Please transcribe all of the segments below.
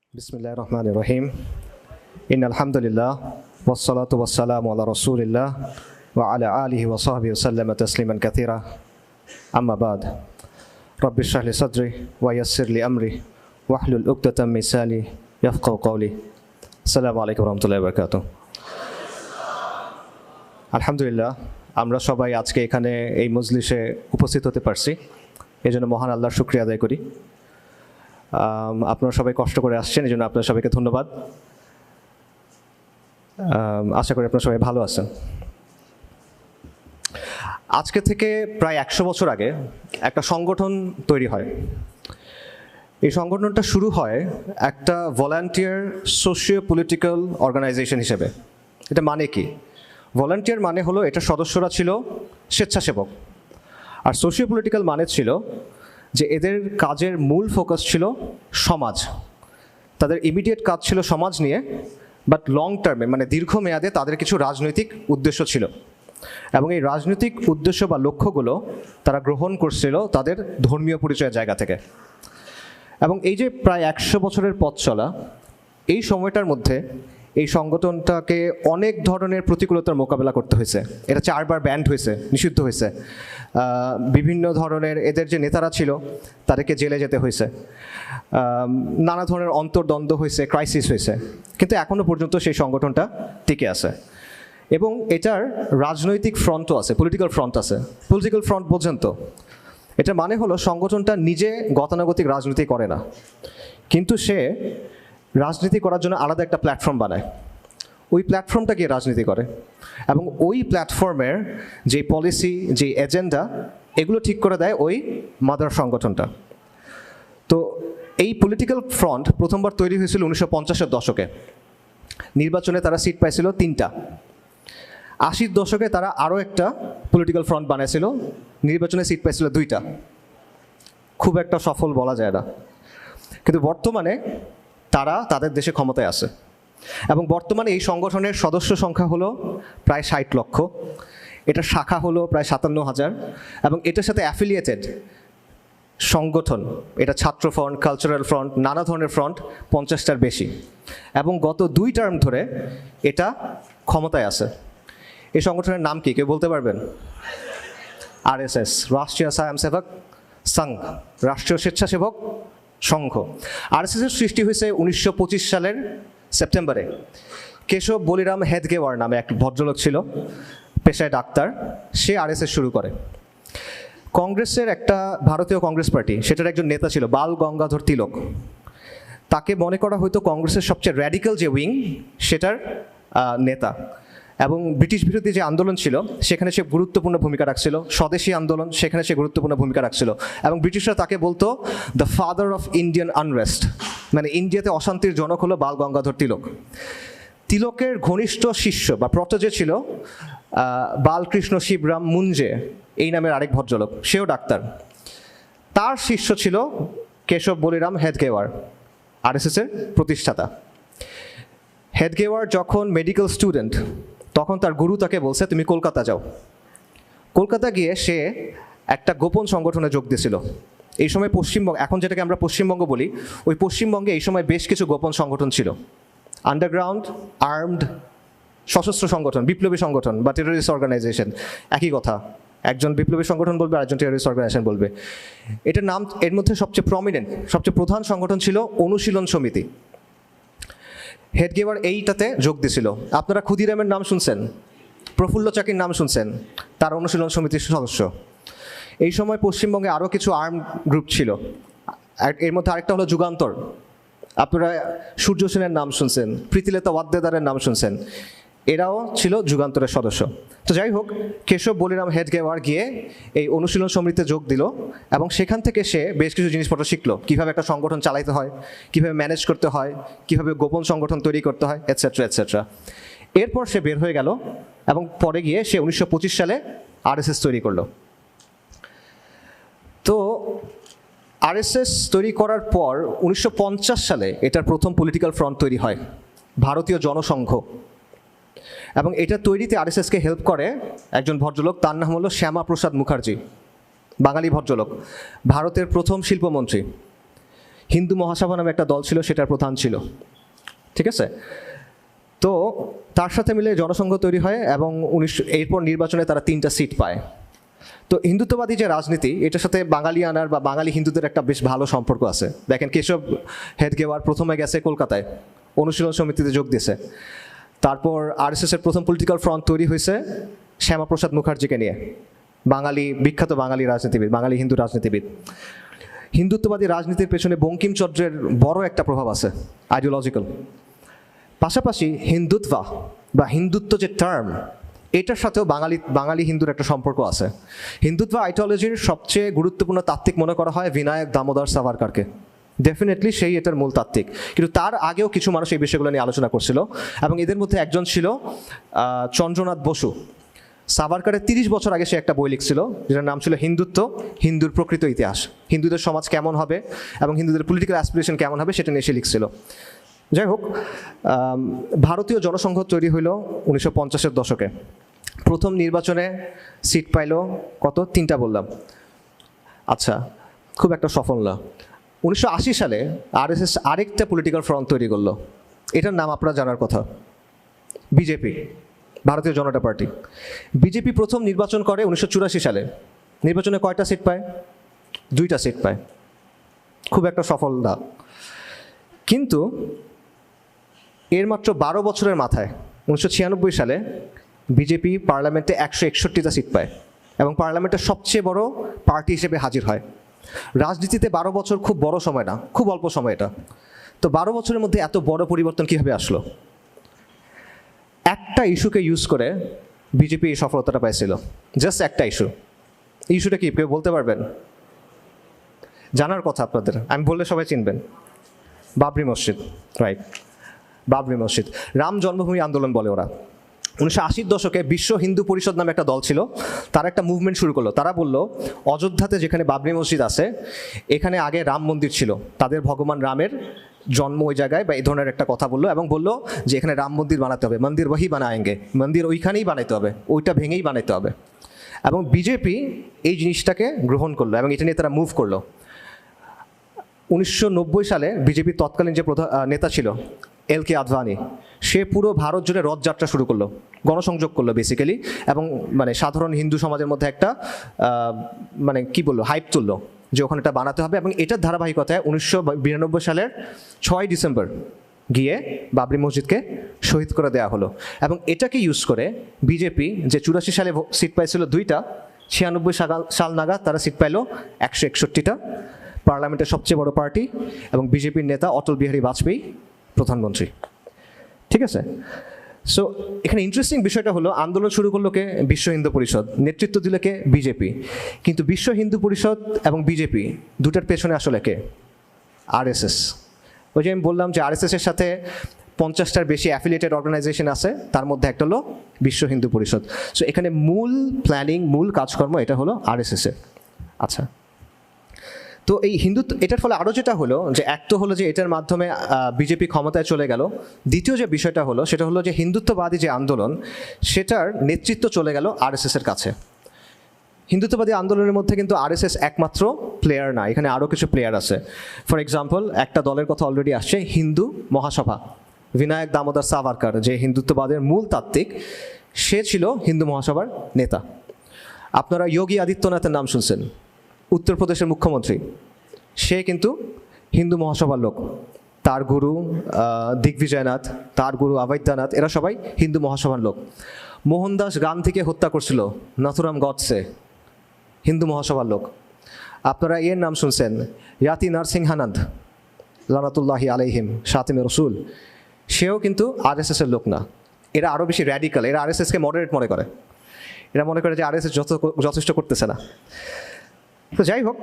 Bismillahirrahmanirrahim. Innal hamdalillah wassalatu wassalamu ala rasulillah wa ala alihi wa sahbihi wasallama tasliman katsira. Amma ba'd. Rabbi shrah li sadri wa yassir li amri wahlul 'uqdatam min lisani yafqahu qawli. Assalamu alaikum warahmatullahi wabarakatuh. আলহামদুলিল্লাহ আমরা সবাই আজকে এখানে এই মজলিসে উপস্থিত হতে পারছি, এজন্য মহান আল্লাহর শুকরিয়া আদায় করি। আপনারা সবাই কষ্ট করে আসছেন, এই জন্য আপনাদের সবাইকে ধন্যবাদ। আশা করি আপনারা সবাই ভালো আছেন। আজকে থেকে প্রায় 100 বছর আগে একটা সংগঠন তৈরি হয়। এই সংগঠনটা শুরু হয় একটা ভলান্টিয়ার সোশিও পলিটিক্যাল অর্গানাইজেশন হিসেবে। এটা মানে কি? ভলান্টিয়ার মানে হলো এটা সদস্যরা ছিল স্বেচ্ছাসেবক, আর সোশিও পলিটিক্যাল মানে ছিল যে এদের কাজের মূল ফোকাস ছিল সমাজ। তাদের ইমিডিয়েট কাজ ছিল সমাজ নিয়ে, বাট লং টার্মে মানে দীর্ঘমেয়াদে তাদের কিছু রাজনৈতিক উদ্দেশ্য ছিল, এবং এই রাজনৈতিক উদ্দেশ্য বা লক্ষ্যগুলো তারা গ্রহণ করছিল তাদের ধর্মীয় পরিচয়ের জায়গা থেকে। এবং এই যে প্রায় 100 বছরের পথ চলা, এই সময়টার মধ্যে এই সংগঠনটাকে অনেক ধরনের প্রতিকূলতার মোকাবেলা করতে হয়েছে। এটা 4 বার ব্যান্ড হয়েছে, নিষিদ্ধ হয়েছে। বিভিন্ন ধরনের এদের যে নেতারা ছিল তাদেরকে জেলে যেতে হয়েছে, নানা ধরনের অন্তর্দ্বন্দ্ব হয়েছে, ক্রাইসিস হয়েছে, কিন্তু এখনও পর্যন্ত সেই সংগঠনটা টিকে আছে। এবং এটার রাজনৈতিক ফ্রন্টও আছে, পলিটিক্যাল ফ্রন্ট আছে। পলিটিক্যাল ফ্রন্ট বোঝেন তো? এটা মানে হলো সংগঠনটা নিজে গতানুগতিক রাজনীতি করে না, কিন্তু সে রাজনীতি করার জন্য আলাদা একটা প্ল্যাটফর্ম বানায়। ওই প্ল্যাটফর্মটা গিয়ে রাজনীতি করে, এবং ওই প্ল্যাটফর্মের যে পলিসি, যে এজেন্ডা, এগুলো ঠিক করে দেয় ওই মাদার সংগঠনটা। তো এই পলিটিক্যাল ফ্রন্ট প্রথমবার তৈরি হয়েছিল 1950-এর দশকে। নির্বাচনে তারা সিট পাইছিল 3টা। 80-র দশকে তারা আরও একটা পলিটিক্যাল ফ্রন্ট বানাইছিল, নির্বাচনে সিট পাইছিল 2টা। খুব একটা সফল বলা যায় না, কিন্তু বর্তমানে তারা তাদের দেশে ক্ষমতায় আছে। এবং বর্তমানে এই সংগঠনের সদস্য সংখ্যা হলো প্রায় 60 লক্ষ। এটা শাখা হলো প্রায় 57,000, এবং এটার সাথে অ্যাফিলিয়েটেড সংগঠন, এটা ছাত্র ফ্রন্ট, কালচারাল ফ্রন্ট, নানা ধরনের ফ্রন্ট 50টার বেশি। এবং গত 2 টার্ম ধরে এটা ক্ষমতায় আছে। এই সংগঠনের নাম কি কেউ বলতে পারবেন? RSS, রাষ্ট্রীয় স্বয়ংসেবক সংঘ, রাষ্ট্রীয় স্বেচ্ছাসেবক সংঘ। RSS-এর সৃষ্টি হয়েছে 1925 সালের সেপ্টেম্বরে। কেশব বলিরাম হেদগেওয়ার নামে এক ভদ্রলোক ছিল, পেশায় ডাক্তার। সে RSS শুরু করে। কংগ্রেসের একটা ভারতীয় কংগ্রেস পার্টি, সেটার একজন নেতা ছিল বাল গঙ্গাধর তিলক। তাকে মনে করা হয়তো কংগ্রেসের সবচেয়ে র্যাডিক্যাল যে উইং, সেটার নেতা। এবং ব্রিটিশ বিরোধী যে আন্দোলন ছিল সেখানে সে গুরুত্বপূর্ণ ভূমিকা রাখছিল। স্বদেশী আন্দোলন, সেখানে সে গুরুত্বপূর্ণ ভূমিকা রাখছিল। এবং ব্রিটিশরা তাকে বলতো the father of Indian unrest, মানে ইন্ডিয়াতে অশান্তির জনক হলো বাল গঙ্গাধর তিলক। তিলকের ঘনিষ্ঠ শিষ্য বা প্রটোজে ছিল বালকৃষ্ণ শিবরাম মুঞ্জে এই নামের আরেক ভদ্রলোক, সেও ডাক্তার। তার শিষ্য ছিল কেশব বলিরাম হেদগেওয়ার, RSS-এর প্রতিষ্ঠাতা। হেদগেওয়ার যখন মেডিকেল স্টুডেন্ট, তখন তার গুরু তাকে বলছে তুমি কলকাতা যাও। কলকাতা গিয়ে সে একটা গোপন সংগঠনে যোগ দিয়েছিল। এই সময় পশ্চিমবঙ্গ, এখন যেটাকে আমরা পশ্চিমবঙ্গ বলি, ওই পশ্চিমবঙ্গে এই সময় বেশ কিছু গোপন সংগঠন ছিল। আন্ডারগ্রাউন্ড আর্মড সশস্ত্র সংগঠন, বিপ্লবী সংগঠন বা টেররিস্ট অর্গানাইজেশন, একই কথা। একজন বিপ্লবী সংগঠন বলবে, আরেকজন টেররিস্ট অর্গানাইজেশন বলবে। এটার নাম, এর মধ্যে সবচেয়ে প্রমিনেন্ট, সবচেয়ে প্রধান সংগঠন ছিল অনুশীলন সমিতি। হেদগেওয়ার এইটাতে যোগ দিয়েছিল। আপনারা ক্ষুদিরামের নাম শুনছেন, প্রফুল্ল চাকির নাম শুনছেন, তার অনুশীলন সমিতির সদস্য। এই সময় পশ্চিমবঙ্গে আরও কিছু আর্ম গ্রুপ ছিল, এর মধ্যে আরেকটা হলো যুগান্তর। আপনারা সূর্য সেনের নাম শুনছেন, প্রীতিলতা ওয়াদ্দেদারের নাম শুনছেন, এরাও ছিল যুগান্তরের সদস্য। তো যাই হোক, কেশব বলিরাম হেদগেওয়ার গিয়ে এই অনুশীলন সমিতিতে যোগ দিল, এবং সেখান থেকে সে বেশ কিছু জিনিসপত্র শিখলো, কীভাবে একটা সংগঠন চালাইতে হয়, কীভাবে ম্যানেজ করতে হয়, কীভাবে গোপন সংগঠন তৈরি করতে হয়, এটসেট্রা এটসেট্রা। এরপর সে বের হয়ে গেল, এবং পরে গিয়ে সে 1925 সালে RSS তৈরি করলো। তো RSS তৈরি করার পর 1950 সালে এটার প্রথম পলিটিক্যাল ফ্রন্ট তৈরি হয়, ভারতীয় জনসংঘ। এবং এটা তৈরিতে RSS-কে হেল্প করে একজন ভদ্রলোক, তার নাম হলো শ্যামাপ্রসাদ মুখার্জি, বাঙালি ভদ্রলোক, ভারতের প্রথম শিল্পমন্ত্রী। হিন্দু মহাসভা নামে একটা দল ছিল, সেটার প্রধান ছিল, ঠিক আছে। তো তার সাথে মিলে জনসংঘ তৈরি হয় এবং এরপর নির্বাচনে তারা 3টা সিট পায়। তো হিন্দুত্ববাদী যে রাজনীতি, এটার সাথে বাঙালিয়ানার বা বাঙালি হিন্দুদের একটা বেশ ভালো সম্পর্ক আছে। দেখেন কেশব হেডগেওয়ার প্রথমে গেছে কলকাতায়, অনুশীলন সমিতিতে যোগ দিয়েছে। তারপর আরএসএসের প্রথম পলিটিক্যাল ফ্রন্ট তৈরি হয়েছে শ্যামাপ্রসাদ মুখার্জিকে নিয়ে, বাঙালি বিখ্যাত বাঙালি রাজনীতিবিদ, বাঙালি হিন্দু রাজনীতিবিদ। হিন্দুত্ববাদী রাজনীতির পেছনে বঙ্কিমচন্দ্রের বড় একটা প্রভাব আছে, আইডিওলজিক্যাল। পাশাপাশি হিন্দুত্ব বা হিন্দুত্ব যে টার্ম, এটার সাথেও বাঙালি হিন্দুর একটা সম্পর্ক আছে। হিন্দুত্ব আইডিওলজির সবচেয়ে গুরুত্বপূর্ণ তাত্ত্বিক মনে করা হয় বিনায়ক দামোদর সাভারকারকে। ডেফিনেটলি সেই এটার মূল তাত্ত্বিক, কিন্তু তার আগেও কিছু মানুষ এই বিষয়গুলো নিয়ে আলোচনা করছিল, এবং এদের মধ্যে একজন ছিল চন্দ্রনাথ বসু। সাভারকারের 30 বছর আগে সে একটা বই লিখছিল, যেটার নাম ছিল হিন্দুত্ব, হিন্দুর প্রকৃত ইতিহাস। হিন্দুদের সমাজ কেমন হবে এবং হিন্দুদের পলিটিক্যাল অ্যাসপিরেশন কেমন হবে সেটা নিয়ে সে লিখছিল। যাই হোক, ভারতীয় জনসংঘ তৈরি হইল 1950-এর দশকে। প্রথম নির্বাচনে সিট পাইল কত? 3টা বললাম। আচ্ছা, খুব একটা সফল না। 1980 সালে আরএসএস আরেকটা পলিটিক্যাল ফ্রন্ট তৈরি করলো, এটার নাম আপনারা জানার কথা, বিজেপি, ভারতীয় জনতা পার্টি। বিজেপি প্রথম নির্বাচন করে 1984 সালে। নির্বাচনে কয়টা সিট পায়? 2টা সিট পায়। খুব একটা সফল না। কিন্তু এর মাত্র 12 বছরের মাথায় 1996 সালে বিজেপি পার্লামেন্টে 161টা সিট পায় এবং পার্লামেন্টের সবচেয়ে বড় পার্টি হিসেবে হাজির হয়। রাজনীতিতে 12 বছর খুব বড় সময় না, খুব অল্প সময় এটা। তো 12 বছরের মধ্যে এত বড় পরিবর্তন কীভাবে আসলো? একটা ইস্যুকে ইউজ করে বিজেপি এই সফলতাটা পাইছিল, জাস্ট একটা ইস্যু। ইস্যুটা কি কেউ বলতে পারবেন? জানার কথা আপনাদের, আমি বললে সবাই চিনবেন। বাবরি মসজিদ, রাইট, বাবরি মসজিদ। রাম জন্মভূমি আন্দোলন বলে ওরা। 1980-র দশকে বিশ্ব হিন্দু পরিষদ নামে একটা দল ছিল, তারা একটা মুভমেন্ট শুরু করলো। তারা বলল, অযোধ্যাতে যেখানে বাবরি মসজিদ আছে, এখানে আগে রাম মন্দির ছিল, তাদের ভগবান রামের জন্ম ওই জায়গায়, বা এই ধরনের একটা কথা বললো, এবং বললো যে এখানে রাম মন্দির বানাতে হবে, মন্দির ওহি বানায়েঙ্গে, মন্দির ওইখানেই বানাইতে হবে, ওইটা ভেঙেই বানাইতে হবে। এবং বিজেপি এই জিনিসটাকে গ্রহণ করলো এবং এটা নিয়ে তারা মুভ করলো। 1990 সালে বিজেপির তৎকালীন যে নেতা ছিল এল.কে. আদভানি, সে পুরো ভারত জুড়ে রথযাত্রা শুরু করলো, গণসংযোগ করলো বেসিক্যালি, এবং মানে সাধারণ হিন্দু সমাজের মধ্যে একটা মানে কি বললো, হাইপ তুললো যে ওখানে এটা বানাতে হবে। এবং এটার ধারাবাহিকতায় 1992 সালের 6 ডিসেম্বর গিয়ে বাবরি মসজিদকে শহীদ করে দেওয়া হলো। এবং এটাকে ইউজ করে বিজেপি, যে 84 সালে সিট পাইছিল 2টা, 96 সাল নাগাদ তারা সিট পাইল 161টা, পার্লামেন্টের সবচেয়ে বড় পার্টি, এবং বিজেপির নেতা অটল বিহারী বাজপেয়ী প্রধানমন্ত্রী। ঠিক আছে? সো এখানে ইন্টারেস্টিং বিষয়টা হলো, আন্দোলন শুরু করলো কে? বিশ্ব হিন্দু পরিষদ। নেতৃত্ব দিল কে? বিজেপি। কিন্তু বিশ্ব হিন্দু পরিষদ এবং বিজেপি দুটার পেছনে আসলে কে? আরএসএস। ওই যে আমি বললাম যে আরএসএসের সাথে 50টার বেশি অ্যাফিলিয়েটেড অর্গানাইজেশন আছে, তার মধ্যে একটা হলো বিশ্ব হিন্দু পরিষদ। সো এখানে মূল প্ল্যানিং, মূল কাজকর্ম এটা হলো আরএসএসের। আচ্ছা, তো এই হিন্দুত্ব, এটার ফলে আরও যেটা হলো যে, এক তো হলো যে এটার মাধ্যমে বিজেপি ক্ষমতায় চলে গেল। দ্বিতীয় যে বিষয়টা হলো সেটা হলো যে হিন্দুত্ববাদী যে আন্দোলন, সেটার নেতৃত্ব চলে গেল আরএসএসের কাছে। হিন্দুত্ববাদী আন্দোলনের মধ্যে কিন্তু আরএসএস একমাত্র প্লেয়ার না, এখানে আরও কিছু প্লেয়ার আছে। ফর এক্সাম্পল, একটা দলের কথা অলরেডি আসছে, হিন্দু মহাসভা। বিনায়ক দামোদর সাভারকার, যে হিন্দুত্ববাদের মূল তাত্ত্বিক, সে ছিল হিন্দু মহাসভার নেতা। আপনারা যোগী আদিত্যনাথের নাম শুনছেন, উত্তরপ্রদেশের মুখ্যমন্ত্রী, সে কিন্তু হিন্দু মহাসভার লোক। তার গুরু দিগ্বিজয়নাথ, তার গুরু অবৈদ্যনাথ, এরা সবাই হিন্দু মহাসভার লোক। মোহনদাস গান্ধীকে হত্যা করছিল নাথুরাম গডসে, হিন্দু মহাসভার লোক। আপনারা এর নাম শুনছেন, ইয়াতি নরসিংহানন্দ লানাতুল্লাহি আলাইহিম, শাতিমে রসুল, সেও কিন্তু আরএসএসের লোক না। এরা আরও বেশি র্যাডিক্যাল, এরা আরএসএসকে মডারেট মনে করে। এরা মনে করে যে আরএসএস যথেষ্ট করতেছে না। তো যাই হোক,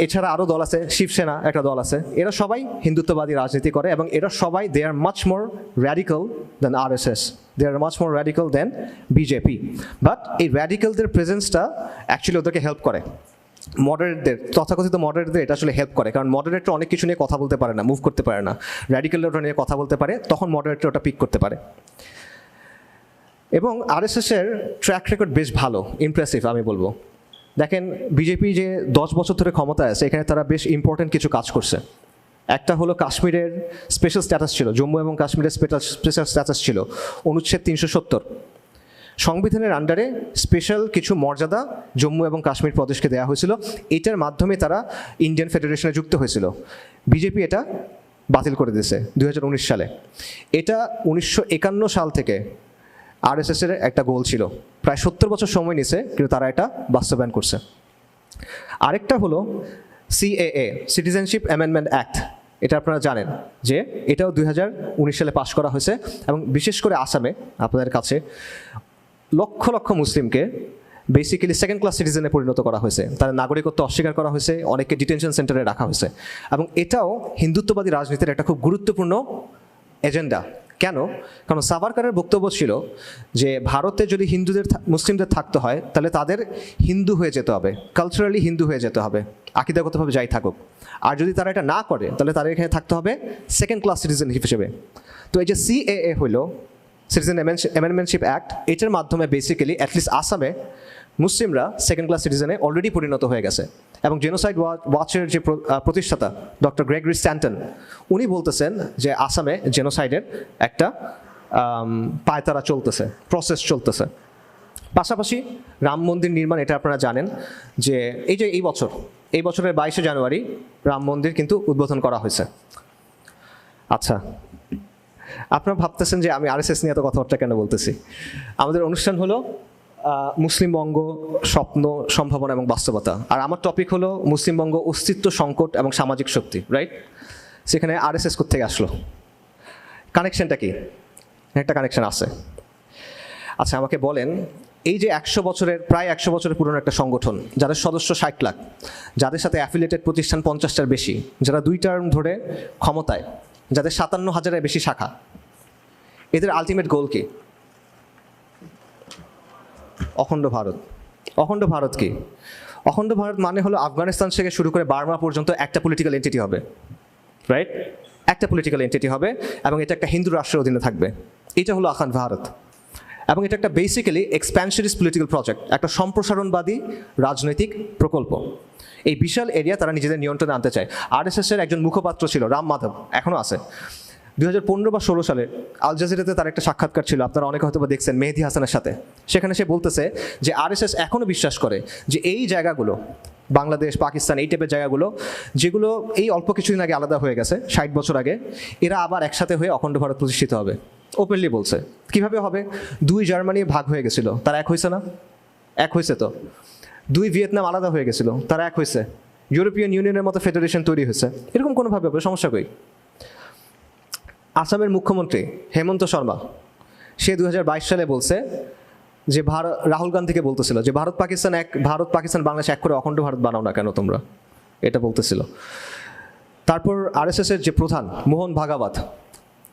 এছাড়া আরও দল আছে, শিবসেনা একটা দল আছে, এরা সবাই হিন্দুত্ববাদী রাজনীতি করে, এবং এরা সবাই they are much more radical than RSS, they are much more radical than BJP. But এই র্যাডিক্যালদের প্রেজেন্সটা অ্যাকচুয়ালি ওদেরকে হেল্প করে, মডারেটদের, তথাকথিত মডারেটদের এটা আসলে হেল্প করে। কারণ মডারেটরা অনেক কিছু নিয়ে কথা বলতে পারে না, মুভ করতে পারে না, র্যাডিক্যালরা ওটা নিয়ে কথা বলতে পারে, তখন মডারেটরা ওটা পিক করতে পারে। এবং আরএসএসের ট্র্যাক রেকর্ড বেশ ভালো, ইমপ্রেসিভ আমি বলবো। দেখেন বিজেপি যে 10 বছর ধরে ক্ষমতায় আছে, এখানে তারা বেশ ইম্পর্টেন্ট কিছু কাজ করছে। একটা হলো কাশ্মীরের স্পেশাল স্ট্যাটাস ছিল, জম্মু এবং কাশ্মীরের স্পেশাল স্ট্যাটাস ছিল অনুচ্ছেদ 370। সংবিধানের আন্ডারে স্পেশাল কিছু মর্যাদা জম্মু এবং কাশ্মীর প্রদেশকে দেওয়া হয়েছিল, এটার মাধ্যমে তারা ইন্ডিয়ান ফেডারেশনে যুক্ত হয়েছিল। বিজেপি এটা বাতিল করে দিয়েছে 2019 সালে। এটা 1951 সাল থেকে আরএসএসের একটা গোল ছিল, প্রায় 70 বছর সময় নিছে, কিন্তু তারা এটা বাস্তবায়ন করছে। আরেকটা হলো সিএএ, সিটিজেনশিপ অ্যামেন্ডমেন্ট অ্যাক্ট। এটা আপনারা জানেন যে এটাও 2019 সালে পাশ করা হয়েছে, এবং বিশেষ করে আসামে আপনাদের কাছে লক্ষ লক্ষ মুসলিমকে বেসিক্যালি সেকেন্ড ক্লাস সিটিজেনে পরিণত করা হয়েছে, তাদের নাগরিকত্ব অস্বীকার করা হয়েছে, অনেককে ডিটেনশন সেন্টারে রাখা হয়েছে। এবং এটাও হিন্দুত্ববাদী রাজনীতির একটা খুব গুরুত্বপূর্ণ এজেন্ডা। কেন? কারণ সাভারকারের বক্তব্য ছিল যে ভারতে যদি মুসলিমদের থাকতে হয় তাহলে তাদের হিন্দু হয়ে যেতে হবে, কালচারালি হিন্দু হয়ে যেতে হবে, আকিদাগতভাবে যাই থাকুক। আর যদি তারা এটা না করে তাহলে তাদের এখানে থাকতে হবে সেকেন্ড ক্লাস সিটিজেন হিসেবে। তো এই যে সিএএ হইল, সিটিজেন অ্যামেন্ডমেন্টশিপ অ্যাক্ট, এটার মাধ্যমে বেসিক্যালি অ্যাটলিস্ট আসামে মুসলিমরা সেকেন্ড ক্লাস সিটিজেনে অলরেডি পরিণত হয়ে গেছে। এবং জেনোসাইড ওয়াচের যে প্রতিষ্ঠাতা ডক্টর গ্রেগরি স্ট্যান্টন, উনি বলতেছেন যে আসামে জেনোসাইডের একটা পায়তারা চলতেছে, প্রসেস চলতেছে। পাশাপাশি রাম মন্দির নির্মাণ, এটা আপনারা জানেন যে এই বছরের 22শে জানুয়ারি রাম মন্দির কিন্তু উদ্বোধন করা হয়েছে। আচ্ছা, আপনারা ভাবতেছেন যে আমি আরএসএস নিয়ে এত কথাবার্তা কেন বলতেছি। আমাদের অনুষ্ঠান হলো মুসলিমবঙ্গ স্বপ্ন, সম্ভাবনা এবং বাস্তবতা, আর আমার টপিক হলো মুসলিমবঙ্গ অস্তিত্ব, সংকট এবং সামাজিক শক্তি, রাইট? সেখানে আরএসএস কোত্থেকে আসলো, কানেকশনটা কি? একটা কানেকশন আছে। আচ্ছা, আমাকে বলেন, এই যে প্রায় 100 বছরের পুরনো একটা সংগঠন, যাদের সদস্য 60 লাখ, যাদের সাথে অ্যাফিলিয়েটেড প্রতিষ্ঠান 50টার বেশি, যারা 2 টার্ম ধরে ক্ষমতায়, যাদের 57,000-এর বেশি শাখা, এদের আলটিমেট গোল কি? অখণ্ড ভারত। অখণ্ড ভারত কি? অখণ্ড ভারত মানে হলো আফগানিস্তান থেকে শুরু করে বার্মা পর্যন্ত একটা পলিটিক্যাল এন্টিটি হবে, রাইট? একটা পলিটিক্যাল এন্টিটি হবে, এবং এটা একটা হিন্দু রাষ্ট্রের অধীনে থাকবে। এটা হলো অখণ্ড ভারত। এবং এটা একটা বেসিক্যালি এক্সপ্যানশনিস্ট পলিটিক্যাল প্রজেক্ট, একটা সম্প্রসারণবাদী রাজনৈতিক প্রকল্প। এই বিশাল এরিয়া তারা নিজেদের নিয়ন্ত্রণে আনতে চায়। আরএসএসের একজন মুখপাত্র ছিল রাম মাধব, এখনও আছে। 2015 বা 16 সালে আল জাজিরাতে তার একটা সাক্ষাৎকার ছিল, আপনারা অনেকে হয়তো দেখছেন, মেহেদি হাসানের সাথে। সেখানে সে বলতেছে যে আরএসএস এখনও বিশ্বাস করে যে এই জায়গাগুলো, বাংলাদেশ, পাকিস্তান, এই টাইপের জায়গাগুলো, যেগুলো এই অল্প কিছুদিন আগে আলাদা হয়ে গেছে, 60 বছর আগে, এরা আবার একসাথে হয়ে অখণ্ড ভারত প্রতিষ্ঠিত হবে। ওপেনলি বলছে। কিভাবে হবে? 2 জার্মানি ভাগ হয়ে গেছিল, তারা এক হয়েছে না? এক হয়েছে তো। 2 ভিয়েতনাম আলাদা হয়ে গেছিল, তারা এক হয়েছে। ইউরোপিয়ান ইউনিয়নের মতো ফেডারেশন তৈরি হয়েছে। এরকম কোনোভাবে হবে? সমস্যা কই? আসামের মুখ্যমন্ত্রী হেমন্ত শর্মা, সে 2022 সালে বলছে যে রাহুল গান্ধীকে বলতেছিল যে ভারত পাকিস্তান বাংলাদেশ এক করে অখণ্ড ভারত বানাও না কেন তোমরা, এটা বলতেছিল। তারপর আরএসএসের যে প্রধান মোহন ভাগাবত,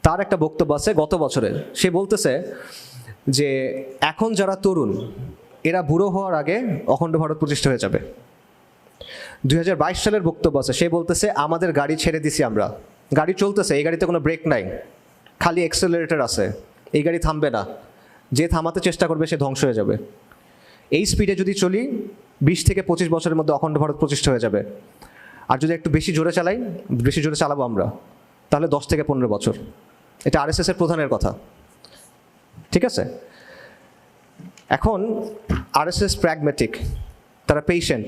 তার একটা বক্তব্য আছে গত বছরের। সে বলতেছে যে এখন যারা তরুণ, এরা বুড়ো হওয়ার আগে অখণ্ড ভারত প্রতিষ্ঠা হয়ে যাবে। 2022 সালের বক্তব্য আছে, সে বলতেছে আমাদের গাড়ি ছেড়ে দিছি আমরা, গাড়ি চলতেছে, এই গাড়িতে কোনো ব্রেক নাই, খালি এক্সেলারেটর আছে, এই গাড়ি থামবে না, যে থামাতে চেষ্টা করবে সে ধ্বংস হয়ে যাবে। এই স্পিডে যদি চলি 20 থেকে 25 বছরের মধ্যে অখণ্ড ভারত প্রতিষ্ঠা হয়ে যাবে। আর যদি একটু বেশি জোরে চালাবো আমরা, তাহলে 10 থেকে 15 বছর। এটা আরএসএসের প্রধানের কথা, ঠিক আছে? এখন আরএসএস প্র্যাগম্যাটিক, তারা পেশেন্ট,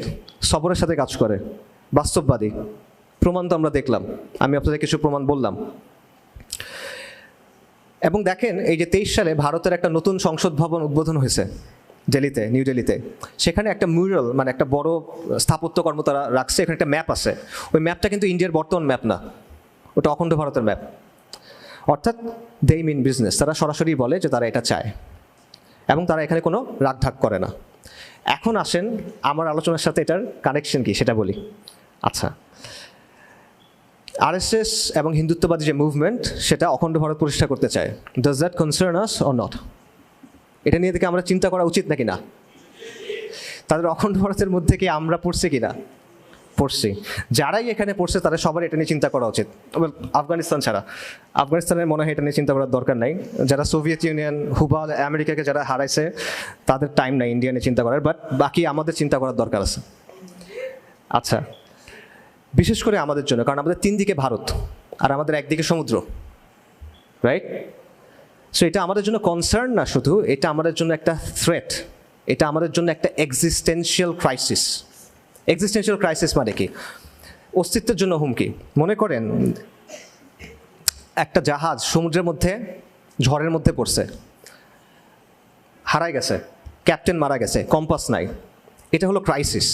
সবরের সাথে কাজ করে, বাস্তববাদী। প্রমাণ তো আমরা দেখলাম, আমি আপনাদের কিছু প্রমাণ বললাম। এবং দেখেন, এই যে 23 সালে ভারতের একটা নতুন সংসদ ভবন উদ্বোধন হয়েছে নিউ দিল্লিতে। সেখানে একটা মিউরাল, মানে একটা বড় স্থাপত্যকর্ম তারা রাখছে, এখানে একটা ম্যাপ আছে। ওই ম্যাপটা কিন্তু ইন্ডিয়ার বর্তমান ম্যাপ না, ওটা অখণ্ড ভারতের ম্যাপ। অর্থাৎ দে মিন বিজনেস, তারা সরাসরি বলে যে তারা এটা চায়, এবং তারা এখানে কোনো রাগঢাক করে না। এখন আসেন আমার আলোচনার সাথে এটার কানেকশন কি সেটা বলি। আচ্ছা, আরএসএস এবং হিন্দুত্ববাদী যে মুভমেন্ট, সেটা অখণ্ড ভারত প্রতিষ্ঠা করতে চায়। Does that concern us or not? এটা নিয়ে থেকে আমরা চিন্তা করা উচিত নাকি না? তাদের অখণ্ড ভারতের মধ্যে কি আমরা পড়ছি কিনা? পড়ছি, যারাই এখানে পড়ছে তাদের সবার এটা নিয়ে চিন্তা করা উচিত। আফগানিস্তান ছাড়া, আফগানিস্তানের মনে হয় এটা নিয়ে চিন্তা করার দরকার নাই। যারা সোভিয়েত ইউনিয়ন, হুবাল, আমেরিকাকে যারা হারাইছে তাদের টাইম নাই ইন্ডিয়া নিয়ে চিন্তা করার, বাট বাকি আমাদের চিন্তা করার দরকার আছে। আচ্ছা, বিশেষ করে আমাদের জন্য, কারণ আমাদের 3 দিকে ভারত আর আমাদের একদিকে সমুদ্র, রাইট? সো এটা আমাদের জন্য কনসার্ন না শুধু, এটা আমাদের জন্য একটা থ্রেট, এটা আমাদের জন্য একটা এক্সিস্টেন্সিয়াল ক্রাইসিস। এক্সিস্টেন্সিয়াল ক্রাইসিস মানে কি? অস্তিত্বের জন্য হুমকি। মনে করেন একটা জাহাজ সমুদ্রের মধ্যে ঝড়ের মধ্যে পড়ছে, হারাই গেছে, ক্যাপ্টেন মারা গেছে, কম্পাস নাই, এটা হলো ক্রাইসিস।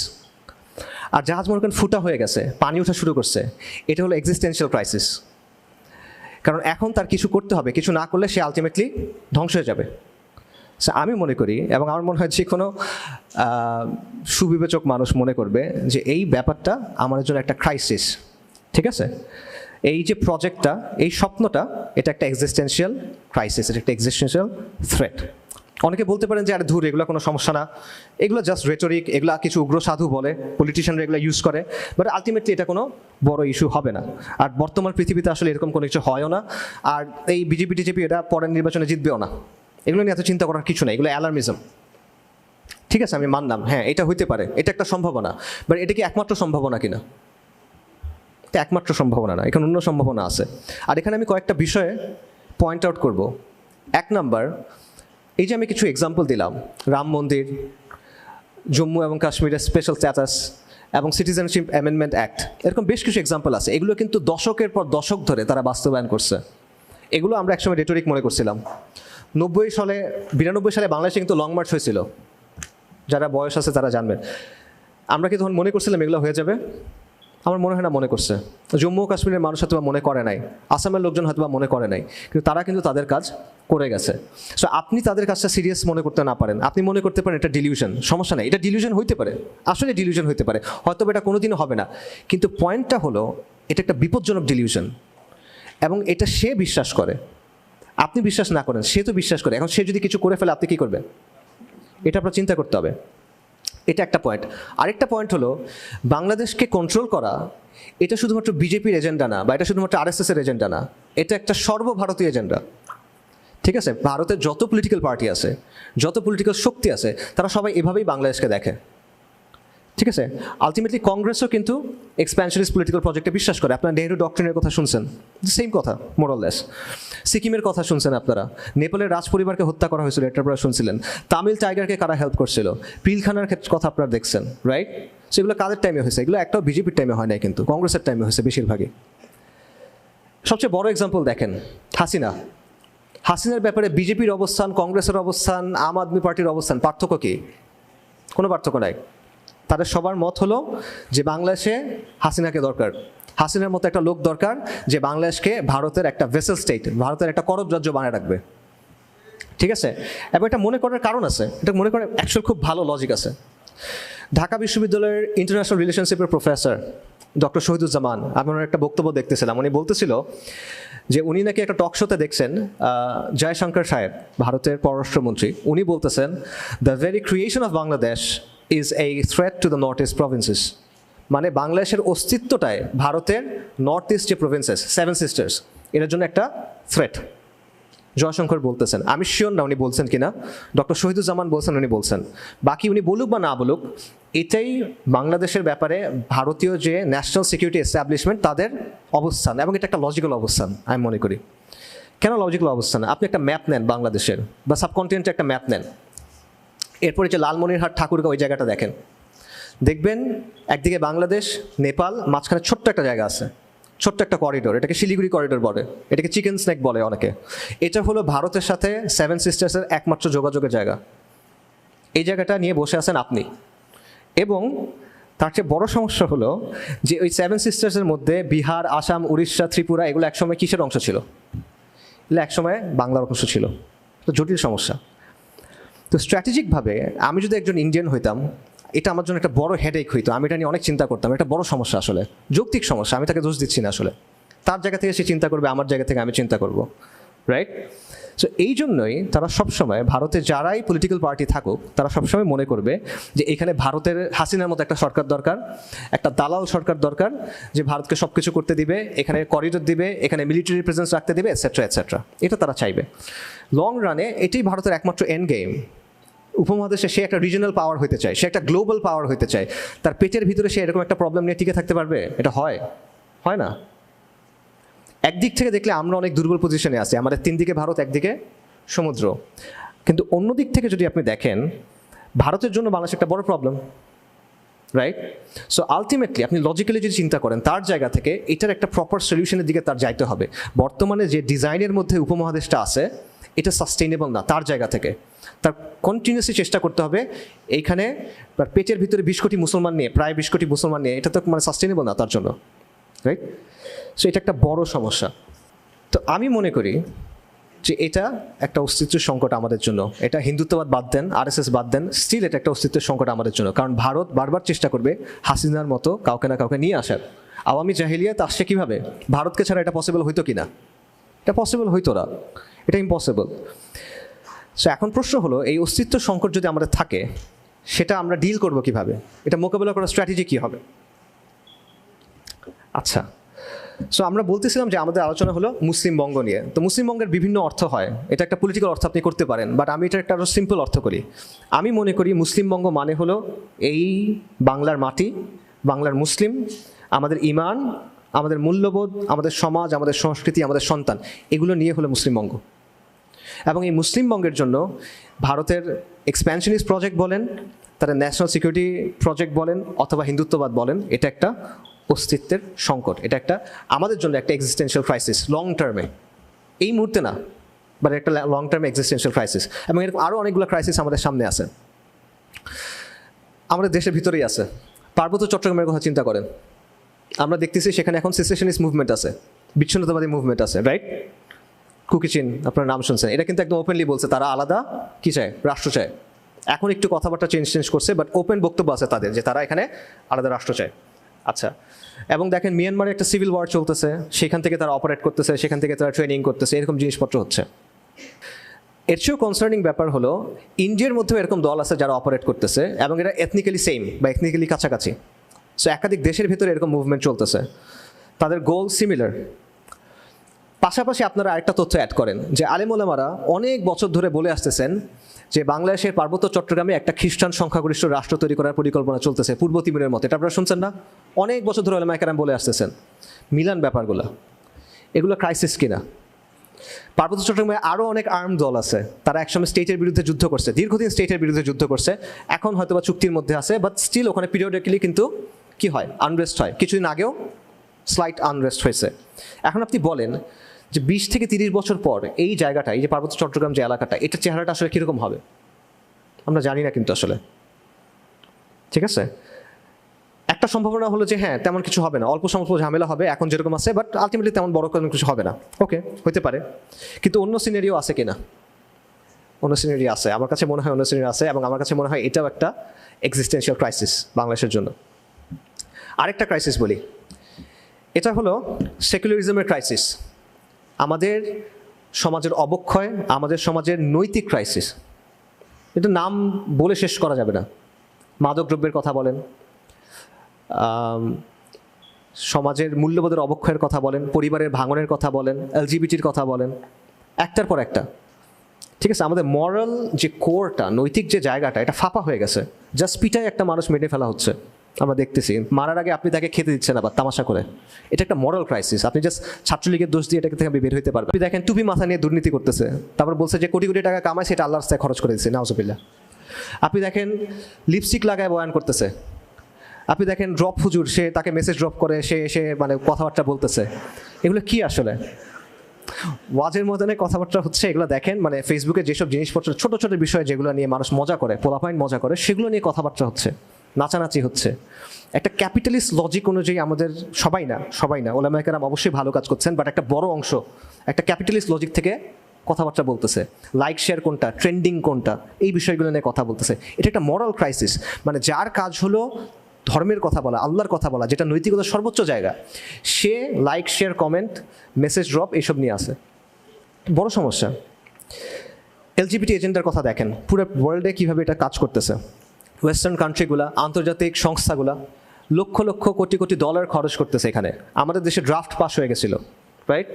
আর জাহাজ মনে করেন ফুটা হয়ে গেছে, পানি ওঠা শুরু করছে, এটা হলো এক্সিস্টেন্সিয়াল ক্রাইসিস। কারণ এখন তার কিছু করতে হবে, কিছু না করলে সে আলটিমেটলি ধ্বংস হয়ে যাবে। আমি মনে করি, এবং আমার মনে হয় যে কোনো সুবিবেচক মানুষ মনে করবে যে এই ব্যাপারটা আমাদের জন্য একটা ক্রাইসিস। ঠিক আছে? এই যে প্রজেক্টটা, এই স্বপ্নটা, এটা একটা এক্সিস্টেন্সিয়াল ক্রাইসিস, এটা একটা এক্সিস্টেন্সিয়াল থ্রেট। অনেকে বলতে পারেন যে আরে ধুর, এগুলো কোনো সমস্যা না, এগুলো জাস্ট রেটরিক, এগুলো কিছু উগ্র সাধু বলে, পলিটিশিয়ানরা এগুলো ইউজ করে, বাট আলটিমেটলি এটা কোনো বড় ইস্যু হবে না। আর বর্তমান পৃথিবীতে আসলে এরকম কোনো কিছু হয়ও না। আর এই বিজেপি টিজেপি এটা পরের নির্বাচনে জিতবেও না। এগুলো নিয়ে এত চিন্তা করার কিছু নেই, এগুলো অ্যালার্মিজম। ঠিক আছে, আমি মানলাম, হ্যাঁ এটা হইতে পারে, এটা একটা সম্ভাবনা, বাট এটা কি একমাত্র সম্ভাবনা কিনা? এটা একমাত্র সম্ভাবনা না, এখানে অন্য সম্ভাবনা আছে। আর এখানে আমি কয়েকটা বিষয়ে পয়েন্ট আউট করব। 1 নাম্বার, এই যে আমি কিছু এক্সাম্পল দিলাম, রাম মন্দির, জম্মু এবং কাশ্মীরের স্পেশাল স্ট্যাটাস এবং সিটিজেনশিপ অ্যামেন্ডমেন্ট অ্যাক্ট, এরকম বেশ কিছু এক্সাম্পল আছে। এগুলো কিন্তু দশকের পর দশক ধরে তারা বাস্তবায়ন করছে। এগুলো আমরা একসময় রেটরিক মনে করছিলাম। 92 সালে বাংলাদেশে কিন্তু লং মার্চ হয়েছিল, যারা বয়স আছে তারা জানবেন। আমরা কি তখন মনে করছিলাম এগুলো হয়ে যাবে? আমার মনে হয় না মনে করছে। জম্মু ও কাশ্মীরের মানুষ হয়তো মনে করে নাই, আসামের লোকজন হয়তো মনে করে নাই, কিন্তু তারা কিন্তু তাদের কাজ করে গেছে। সো আপনি তাদের কাজটা সিরিয়াস মনে করতে না পারেন, আপনি মনে করতে পারেন এটা ডিলিউশন, সমস্যা নেই, এটা ডিলিউশন হইতে পারে, আসলে ডিলিউশন হইতে পারে, হয়তো এটা কোনোদিনও হবে না। কিন্তু পয়েন্টটা হলো এটা একটা বিপজ্জনক ডিলিউশন, এবং এটা সে বিশ্বাস করে, আপনি বিশ্বাস না করেন, সে তো বিশ্বাস করে। এখন সে যদি কিছু করে ফেলে আপনি কী করবেন? এটা আপনার চিন্তা করতে হবে। এটা একটা পয়েন্ট। আরেকটা পয়েন্ট হলো, বাংলাদেশকে কন্ট্রোল করা এটা শুধুমাত্র বিজেপির এজেন্ডা না, বা এটা শুধুমাত্র আরএসএসের এজেন্ডা না, এটা একটা সর্বভারতীয় এজেন্ডা। ঠিক আছে? ভারতের যত পলিটিক্যাল পার্টি আছে, যত পলিটিক্যাল শক্তি আছে, তারা সবাই এভাবেই বাংলাদেশকে দেখে। ঠিক আছে? আলটিমেটলি কংগ্রেসও কিন্তু এক্সপ্যানশনিস্ট পলিটিক্যাল প্রজেক্টে বিশ্বাস করে। আপনারা নেহেরু ডক্ট্রিনের কথা শুনছেন, সেম কথা মোরলেস। সিকিমের কথা শুনছেন আপনারা, নেপালের রাজ পরিবারকে হত্যা করা হয়েছিল, এটা আপনারা শুনছিলেন। তামিল টাইগারকে কারা হেল্প করছিল, পিলখানার কথা আপনারা দেখছেন, রাইট? সেগুলো কাদের টাইমে হয়েছে? এগুলো একটাও বিজেপির টাইমে হয় নাই, কিন্তু কংগ্রেসের টাইমে হয়েছে বেশিরভাগই। সবচেয়ে বড় এক্সাম্পল দেখেন, হাসিনার ব্যাপারে বিজেপির অবস্থান, কংগ্রেসের অবস্থান, আম আদমি পার্টির অবস্থান, পার্থক্য কি? কোনো পার্থক্য নাই। তাদের সবার মত হলো যে বাংলাদেশে হাসিনাকে দরকার, হাসিনার মতো একটা লোক দরকার যে বাংলাদেশকে ভারতের একটা ভেসেল স্টেট, ভারতের একটা করদ রাজ্য বানায় রাখবে। ঠিক আছে? এবং এটা মনে করার কারণ আছে, এটা মনে করার অ্যাকচুয়াল খুব ভালো লজিক আছে। ঢাকা বিশ্ববিদ্যালয়ের ইন্টারন্যাশনাল রিলেশনশিপের প্রফেসর ডক্টর শহীদুজ্জামান, আমি ওনার একটা বক্তব্য দেখতেছিলাম, উনি বলতেছিল যে উনি নাকি একটা টক শোতে দেখছেন জয়শঙ্কর সাহেব, ভারতের পররাষ্ট্রমন্ত্রী, উনি বলতেছেন the very creation of Bangladesh is a threat to the north east provinces. মানে বাংলাদেশের অস্তিত্বটায় ভারতের নর্থ ইস্ট যে প্রভিন্সেস, 7 সিস্টার্স, এটার জন্য একটা থ্রেট। জয়শঙ্কর বলতেছেন, আমি শিওর না উনি বলছেন কিনা, ডক্টর শহীদুজ্জামান বলছেন উনি বলছেন। বাকি উনি বলুক বা না বলুক, এটাই বাংলাদেশের ব্যাপারে ভারতীয় যে ন্যাশনাল সিকিউরিটি এস্টাবলিশমেন্ট তাদের অবস্থান, এবং এটা একটা লজিক্যাল অবস্থান আমি মনে করি। কেন লজিক্যাল অবস্থান? আপনি একটা ম্যাপ নেন বাংলাদেশের বা সাবকন্টিনেন্টের একটা ম্যাপ নেন, এরপরে যে লালমনিরহাট ঠাকুরগাঁও ওই জায়গাটা দেখেন, দেখবেন একদিকে বাংলাদেশ, নেপাল, মাঝখানে ছোট্ট একটা জায়গা আছে, ছোট্ট একটা করিডোর, এটাকে শিলিগুড়ি করিডোর বলে, এটাকে চিকেন স্নেক বলে অনেকে। এটা হলো ভারতের সাথে 7 সিস্টার্সের একমাত্র যোগাযোগের জায়গা। এই জায়গাটা নিয়ে বসে আছেন আপনি। এবং তার চেয়ে বড় সমস্যা হলো যে ওই 7 সিস্টার্সের মধ্যে বিহার, আসাম, উড়িষ্যা, ত্রিপুরা, এগুলো একসময় কিসের অংশ ছিল? এগুলো একসময় বাংলার অংশ ছিল। তো জটিল সমস্যা। তো স্ট্র্যাটেজিকভাবে আমি যদি একজন ইন্ডিয়ান হইতাম, এটা আমার জন্য একটা বড় হেডেক হইতো, আমি এটা নিয়ে অনেক চিন্তা করতাম। একটা বড় সমস্যা, আসলে যৌক্তিক সমস্যা, আমি তাকে দোষ দিচ্ছি না। আসলে তার জায়গা থেকে সে চিন্তা করবে, আমার জায়গা থেকে আমি চিন্তা করব, রাইট? সো এই জন্যই তারা সবসময় ভারতে যারাই পলিটিক্যাল পার্টি থাকুক তারা সবসময় মনে করবে যে এখানে ভারতের হাসিনার মতো একটা সরকার দরকার, একটা দালাল সরকার দরকার যে ভারতকে সব কিছু করতে দিবে, এখানে করিডোর দিবে, এখানে মিলিটারি প্রেজেন্স রাখতে দিবে, এটসেট্রা এটসেট্রা। এটা তারা চাইবে। লং রানে এটাই ভারতের একমাত্র এন্ড গেম। উপমহাদেশে সে একটা রিজনাল পাওয়ার হতে চায়, সে একটা গ্লোবাল পাওয়ার হতে চায়। তার পেটের ভিতরে সে এরকম একটা প্রবলেম নিয়ে টিকে থাকতে পারবে? এটা হয় না। একদিক থেকে দেখলে আমরা অনেক দুর্বল পজিশনে আছি, আমাদের 3 দিকে ভারত, একদিকে সমুদ্র। কিন্তু অন্য দিক থেকে যদি আপনি দেখেন, ভারতের জন্য বাংলাদেশ একটা বড় প্রবলেম, রাইট? সো আলটিমেটলি আপনি লজিক্যালি যদি চিন্তা করেন তার জায়গা থেকে এটার একটা প্রপার সলিউশনের দিকে তার যাইতে হবে। বর্তমানে যে ডিজাইনের মধ্যে উপমহাদেশটা আছে এটা সাস্টেইনেবল না। তার জায়গা থেকে তার কন্টিনিউসলি চেষ্টা করতে হবে এইখানে পেটের ভিতরে 20 কোটি মুসলমান নিয়ে, প্রায় 20 কোটি মুসলমান নিয়ে, এটা তো মানে সাস্টেইনেবল না তার জন্য, রাইট? সো এটা একটা বড় সমস্যা। তো আমি মনে করি যে এটা একটা অস্তিত্বের সংকট আমাদের জন্য। এটা হিন্দুত্ববাদ বাদ দেন, RSS বাদ দেন, স্টিল এটা একটা অস্তিত্বের সংকট আমাদের জন্য। কারণ ভারত বারবার চেষ্টা করবে হাসিনার মতো কাউকে না কাউকে নিয়ে আসার। আওয়ামী জাহিলিয়াত আসছে কীভাবে? ভারতকে ছাড়া এটা পসিবল হইতো কি না? এটা পসিবল হইতো না, এটা ইম্পসিবল। সো এখন প্রশ্ন হলো, এই অস্তিত্ব সংকট যদি আমাদের থাকে সেটা আমরা ডিল করবো কিভাবে? এটা মোকাবেলা করার স্ট্র্যাটেজি কী হবে? আচ্ছা, সো আমরা বলতেছিলাম যে আমাদের আলোচনা হলো মুসলিমবঙ্গ নিয়ে। তো মুসলিমবঙ্গের বিভিন্ন অর্থ হয়, এটা একটা পলিটিক্যাল অর্থ আপনি করতে পারেন, বাট আমি এটা একটা আরও সিম্পল অর্থ করি। আমি মনে করি মুসলিমবঙ্গ মানে হলো এই বাংলার মাটি, বাংলার মুসলিম, আমাদের ইমান, আমাদের মূল্যবোধ, আমাদের সমাজ, আমাদের সংস্কৃতি, আমাদের সন্তান, এগুলো নিয়ে হলো মুসলিমবঙ্গ। এবং এই মুসলিমবঙ্গের জন্য ভারতের এক্সপ্যানশনিস্ট প্রজেক্ট বলেন, তারা ন্যাশনাল সিকিউরিটি প্রজেক্ট বলেন, অথবা হিন্দুত্ববাদ বলেন, এটা একটা অস্তিত্বের সংকট। এটা একটা আমাদের জন্য একটা এক্সিস্টেন্সিয়াল ক্রাইসিস, লং টার্মে, এই মুহূর্তে না, বাট একটা লং টার্মে এক্সিস্টেন্সিয়াল ক্রাইসিস। এবং এরকম আরও অনেকগুলো ক্রাইসিস আমাদের সামনে আছে, আমাদের দেশের ভিতরেই আছে। পার্বত্য চট্টগ্রামের কথা চিন্তা করেন, আমরা দেখতেছি সেখানে এখন সেসেশনিস্ট মুভমেন্ট আছে, বিচ্ছিন্নতাবাদী মুভমেন্ট আছে, রাইট? কুকিচিন আপনার নাম শুনছেন, এটা কিন্তু একদম ওপেনলি বলছে তারা আলাদা কী চায়, রাষ্ট্র চায়। এখন একটু কথাবার্তা চেঞ্জ করছে, বাট ওপেন বক্তব্য আছে তাদের যে তারা এখানে আলাদা রাষ্ট্র চায়। আচ্ছা, এবং দেখেন মিয়ানমারে একটা সিভিল ওয়ার চলতেছে, সেখান থেকে তারা অপারেট করতেছে, সেখান থেকে তারা ট্রেনিং করতেছে, এরকম জিনিসপত্র হচ্ছে। এর চেয়েও কনসার্নিং ব্যাপার হলো ইন্ডিয়ার মধ্যেও এরকম দল আছে যারা অপারেট করতেছে, এবং এটা এথনিক্যালি সেম বা এথনিক্যালি কাছাকাছি। সো একাধিক দেশের ভিতরে এরকম মুভমেন্ট চলতেছে, তাদের গোল সিমিলার। পাশাপাশি আপনারা আরেকটা তথ্য অ্যাড করেন যে আলেম ওলামারা অনেক বছর ধরে বলে আসতেছেন যে বাংলাদেশের পার্বত্য চট্টগ্রামে একটা খ্রিস্টান সংখ্যাগরিষ্ঠ রাষ্ট্র তৈরি করার পরিকল্পনা চলতেছে, পূর্ব তিমুরের মতো। এটা আপনারা শুনছেন না? অনেক বছর ধরে ওলামায়ে কেরাম বলে আসতেছেন। মিলান ব্যাপারগুলো, এগুলো ক্রাইসিস কিনা? পার্বত্য চট্টগ্রামে আরও অনেক আর্ম দল আছে, তারা একসময় স্টেটের বিরুদ্ধে যুদ্ধ করছে, দীর্ঘদিন স্টেটের বিরুদ্ধে যুদ্ধ করছে, এখন হয়তো বা চুক্তির মধ্যে আছে, বাট স্টিল ওখানে পিরিয়ডিক্যালি কিন্তু কি হয়, আনরেস্ট হয়। কিছুদিন আগেও স্লাইট আনরেস্ট হয়েছে। এখন আপনি বলেন যে 20 থেকে 30 বছর পর এই জায়গাটা, এই যে পার্বত্য চট্টগ্রাম যে এলাকাটা, এটার চেহারাটা আসলে কীরকম হবে আমরা জানি না কিন্তু আসলে, ঠিক আছে? একটা সম্ভাবনা হলো যে হ্যাঁ তেমন কিছু হবে না, অল্প স্বল্প ঝামেলা হবে এখন যেরকম আছে, বাট আলটিমেটলি তেমন বড় কোনো কিছু হবে না। ওকে, হতে পারে, কিন্তু অন্য সিনারিও আছে কিনা? অন্য সিনারি আছে, আমার কাছে মনে হয় অন্য সিনারি আছে, এবং আমার কাছে মনে হয় এটাও একটা এক্সিস্টেন্সিয়াল ক্রাইসিস বাংলাদেশের জন্য। আরেকটা ক্রাইসিস বলি, এটা হলো সেকুলারিজমের ক্রাইসিস, আমাদের সমাজের অবক্ষয়, আমাদের সমাজের নৈতিক ক্রাইসিস। এটা নাম বলে শেষ করা যাবে না। মাদকদ্রব্যের কথা বলেন, সমাজের মূল্যবোধের অবক্ষয়ের কথা বলেন, পরিবারের ভাঙনের কথা বলেন, এলজিবিটির কথা বলেন, একটার পর একটা, ঠিক আছে? আমাদের মরাল যে কোরটা, নৈতিক যে জায়গাটা, এটা ফাঁপা হয়ে গেছে। জাস্ট পিটায় একটা মানুষ মেরে ফেলা হচ্ছে, আমরা দেখতেছি। মারার আগে আপনি তাকে খেতে দিচ্ছেন আবার তামাশা করে। এটা একটা মরাল ক্রাইসিস। আপনি জাস্ট ছাত্রলীগের দোষ দিয়ে এটাকে থেকে বের হইতে পারবেন। আপনি দেখেন টুপি মাথা নিয়ে দুর্নীতি করতেছে, তারপর বলছে যে কোটি কোটি টাকা কামায়, সেটা আল্লাহর রাস্তায় খরচ করে দিচ্ছে, নাউজুবিল্লাহ। আপনি দেখেন লিপস্টিক লাগায় বয়ান করতেছে, আপনি দেখেন ড্রপ হুজুর, সে তাকে মেসেজ ড্রপ করে সে মানে কথাবার্তা বলতেছে। এগুলো কি আসলে ওয়াজের মধ্যে কথাবার্তা হচ্ছে? এগুলো দেখেন মানে ফেসবুকে যেসব জিনিসপত্র, ছোট ছোট বিষয় যেগুলো নিয়ে মানুষ মজা করে, পোলাপাইন মজা করে, সেগুলো নিয়ে কথাবার্তা হচ্ছে, নাচানাচি হচ্ছে। একটা ক্যাপিটালিস্ট লজিক অনুযায়ী আমাদের সবাই না ওলামায়ে কেরাম অবশ্যই ভালো কাজ করছেন, বাট একটা বড় অংশ একটা ক্যাপিটালিস্ট লজিক থেকে কথাবার্তা বলতেছে। লাইক শেয়ার কোনটা, ট্রেন্ডিং কোনটা, এই বিষয়গুলো নিয়ে কথা বলতেছে। এটা একটা মরাল ক্রাইসিস। মানে যার কাজ হলো ধর্মের কথা বলা, আল্লাহর কথা বলা, যেটা নৈতিকতার সর্বোচ্চ জায়গা, সে like share comment message drop এইসব নিয়ে আসে। বড় সমস্যা। এলজিবিটি এজেন্ডার কথা দেখেন, পুরো ওয়ার্ল্ডে কীভাবে এটা কাজ করতেছে। ওয়েস্টার্ন কান্ট্রিগুলা, আন্তর্জাতিক সংস্থাগুলা লক্ষ লক্ষ কোটি কোটি ডলার খরচ করতেছে এখানে। আমাদের দেশে ড্রাফট পাস হয়ে গেছিলো, রাইট?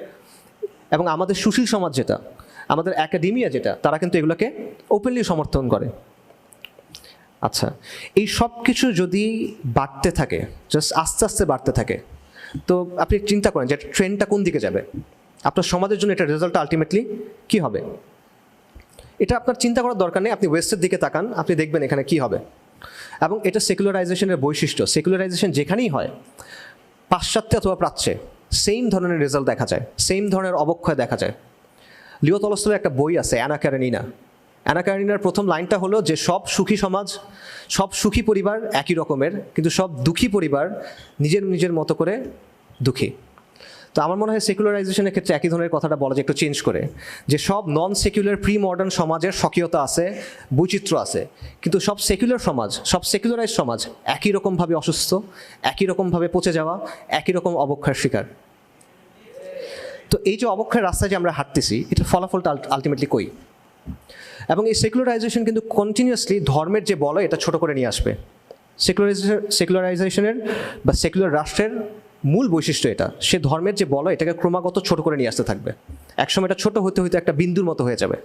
এবং আমাদের সুশীল সমাজ যেটা, আমাদের একাডেমিয়া যেটা, তারা কিন্তু এগুলোকে ওপেনলি সমর্থন করে। আচ্ছা, এই সব কিছু যদি বাড়তে থাকে, জাস্ট আস্তে আস্তে বাড়তে থাকে, তো আপনি চিন্তা করেন যে ট্রেন্ডটা কোন দিকে যাবে, আপনার সমাজের জন্য এটা রেজাল্ট আলটিমেটলি কী হবে। এটা আপনার চিন্তা করার দরকার নেই, আপনি ওয়েস্টের দিকে তাকান, আপনি দেখবেন এখানে কী হবে। এবং এটা সেকুলারাইজেশনের বৈশিষ্ট্য। সেকুলারাইজেশন যেখানেই হয়, পাশ্চাত্যে অথবা প্রাচ্যে সেম ধরনের রেজাল্ট দেখা যায়, সেম ধরনের অবক্ষয় দেখা যায়। লিও তলস্তয়ের একটা বই আছে অ্যানা কারেনিনা। অ্যানা কারেনিনার প্রথম লাইনটা হলো যে সব সুখী সমাজ, সব সুখী পরিবার একই রকমের, কিন্তু সব দুঃখী পরিবার নিজের নিজের মতো করে দুঃখী। তো আমার মনে হয় সেকুলারাইজেশনের ক্ষেত্রে একই ধরনের কথাটা বলা যায় একটু চেঞ্জ করে, যে সব নন সেকুলার প্রি মডার্ন সমাজের স্বকীয়তা আছে, বৈচিত্র্য আছে, কিন্তু সব সেকুলার সমাজ, সব সেকুলারাইজ সমাজ একই রকমভাবে অসুস্থ, একই রকমভাবে পচে যাওয়া, একই রকম অবক্ষয়ের শিকার। তো এই যে অবক্ষয়ের রাস্তায় যে আমরা হাঁটতেছি, এটার ফলাফলটা আলটিমেটলি কই? এবং এই সেকুলারাইজেশন কিন্তু কন্টিনিউয়াসলি ধর্মের যে বলয় এটা ছোট করে নিয়ে আসবে। সেকুলারাইজেশনের বা সেকুলার রাষ্ট্রের মূল বৈশিষ্ট্য এটা, সে ধর্মের যে বলয় এটাকে ক্রমাগত ছোট করে নিয়ে আসতে থাকবে। একসময় এটা ছোট হতে হতে একটা বিন্দুর মতো হয়ে যাবে।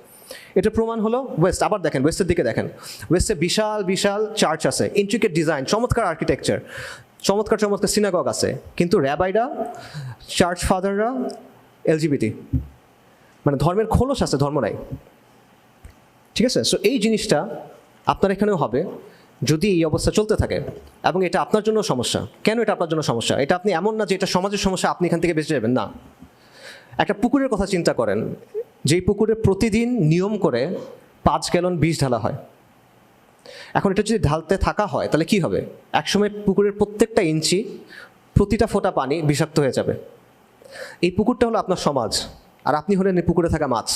এটার প্রমাণ হলো ওয়েস্ট। আবার দেখেন, ওয়েস্টের দিকে দেখেন, ওয়েস্টে বিশাল বিশাল চার্চ আছে, ইন্ট্রিকেট ডিজাইন, চমৎকার আর্কিটেকচার, চমৎকার চমৎকার সিনাগগ আছে, কিন্তু র্যাবাইরা, চার্চ ফাদাররা এলজিবিটি, মানে ধর্মের খোলস আছে, ধর্ম নাই। ঠিক আছে? সো এই জিনিসটা আপনার এখানেও হবে যদি এই অবস্থা চলতে থাকে, এবং এটা আপনার জন্য সমস্যা। কেন এটা আপনার জন্য সমস্যা? এটা আপনি এমন না যে এটা সমাজের সমস্যা, আপনি এখান থেকে বেঁচে যাবেন, না। একটা পুকুরের কথা চিন্তা করেন, যেই পুকুরে প্রতিদিন নিয়ম করে 5 গ্যালন বিষ ঢালা হয়। এখন এটা যদি ঢালতে থাকা হয় তাহলে কি হবে? একসময় পুকুরের প্রত্যেকটা ইঞ্চি, প্রতিটা ফোঁটা পানি বিষাক্ত হয়ে যাবে। এই পুকুরটা হলো আপনার সমাজ, আর আপনি হলেন এই পুকুরে থাকা মাছ।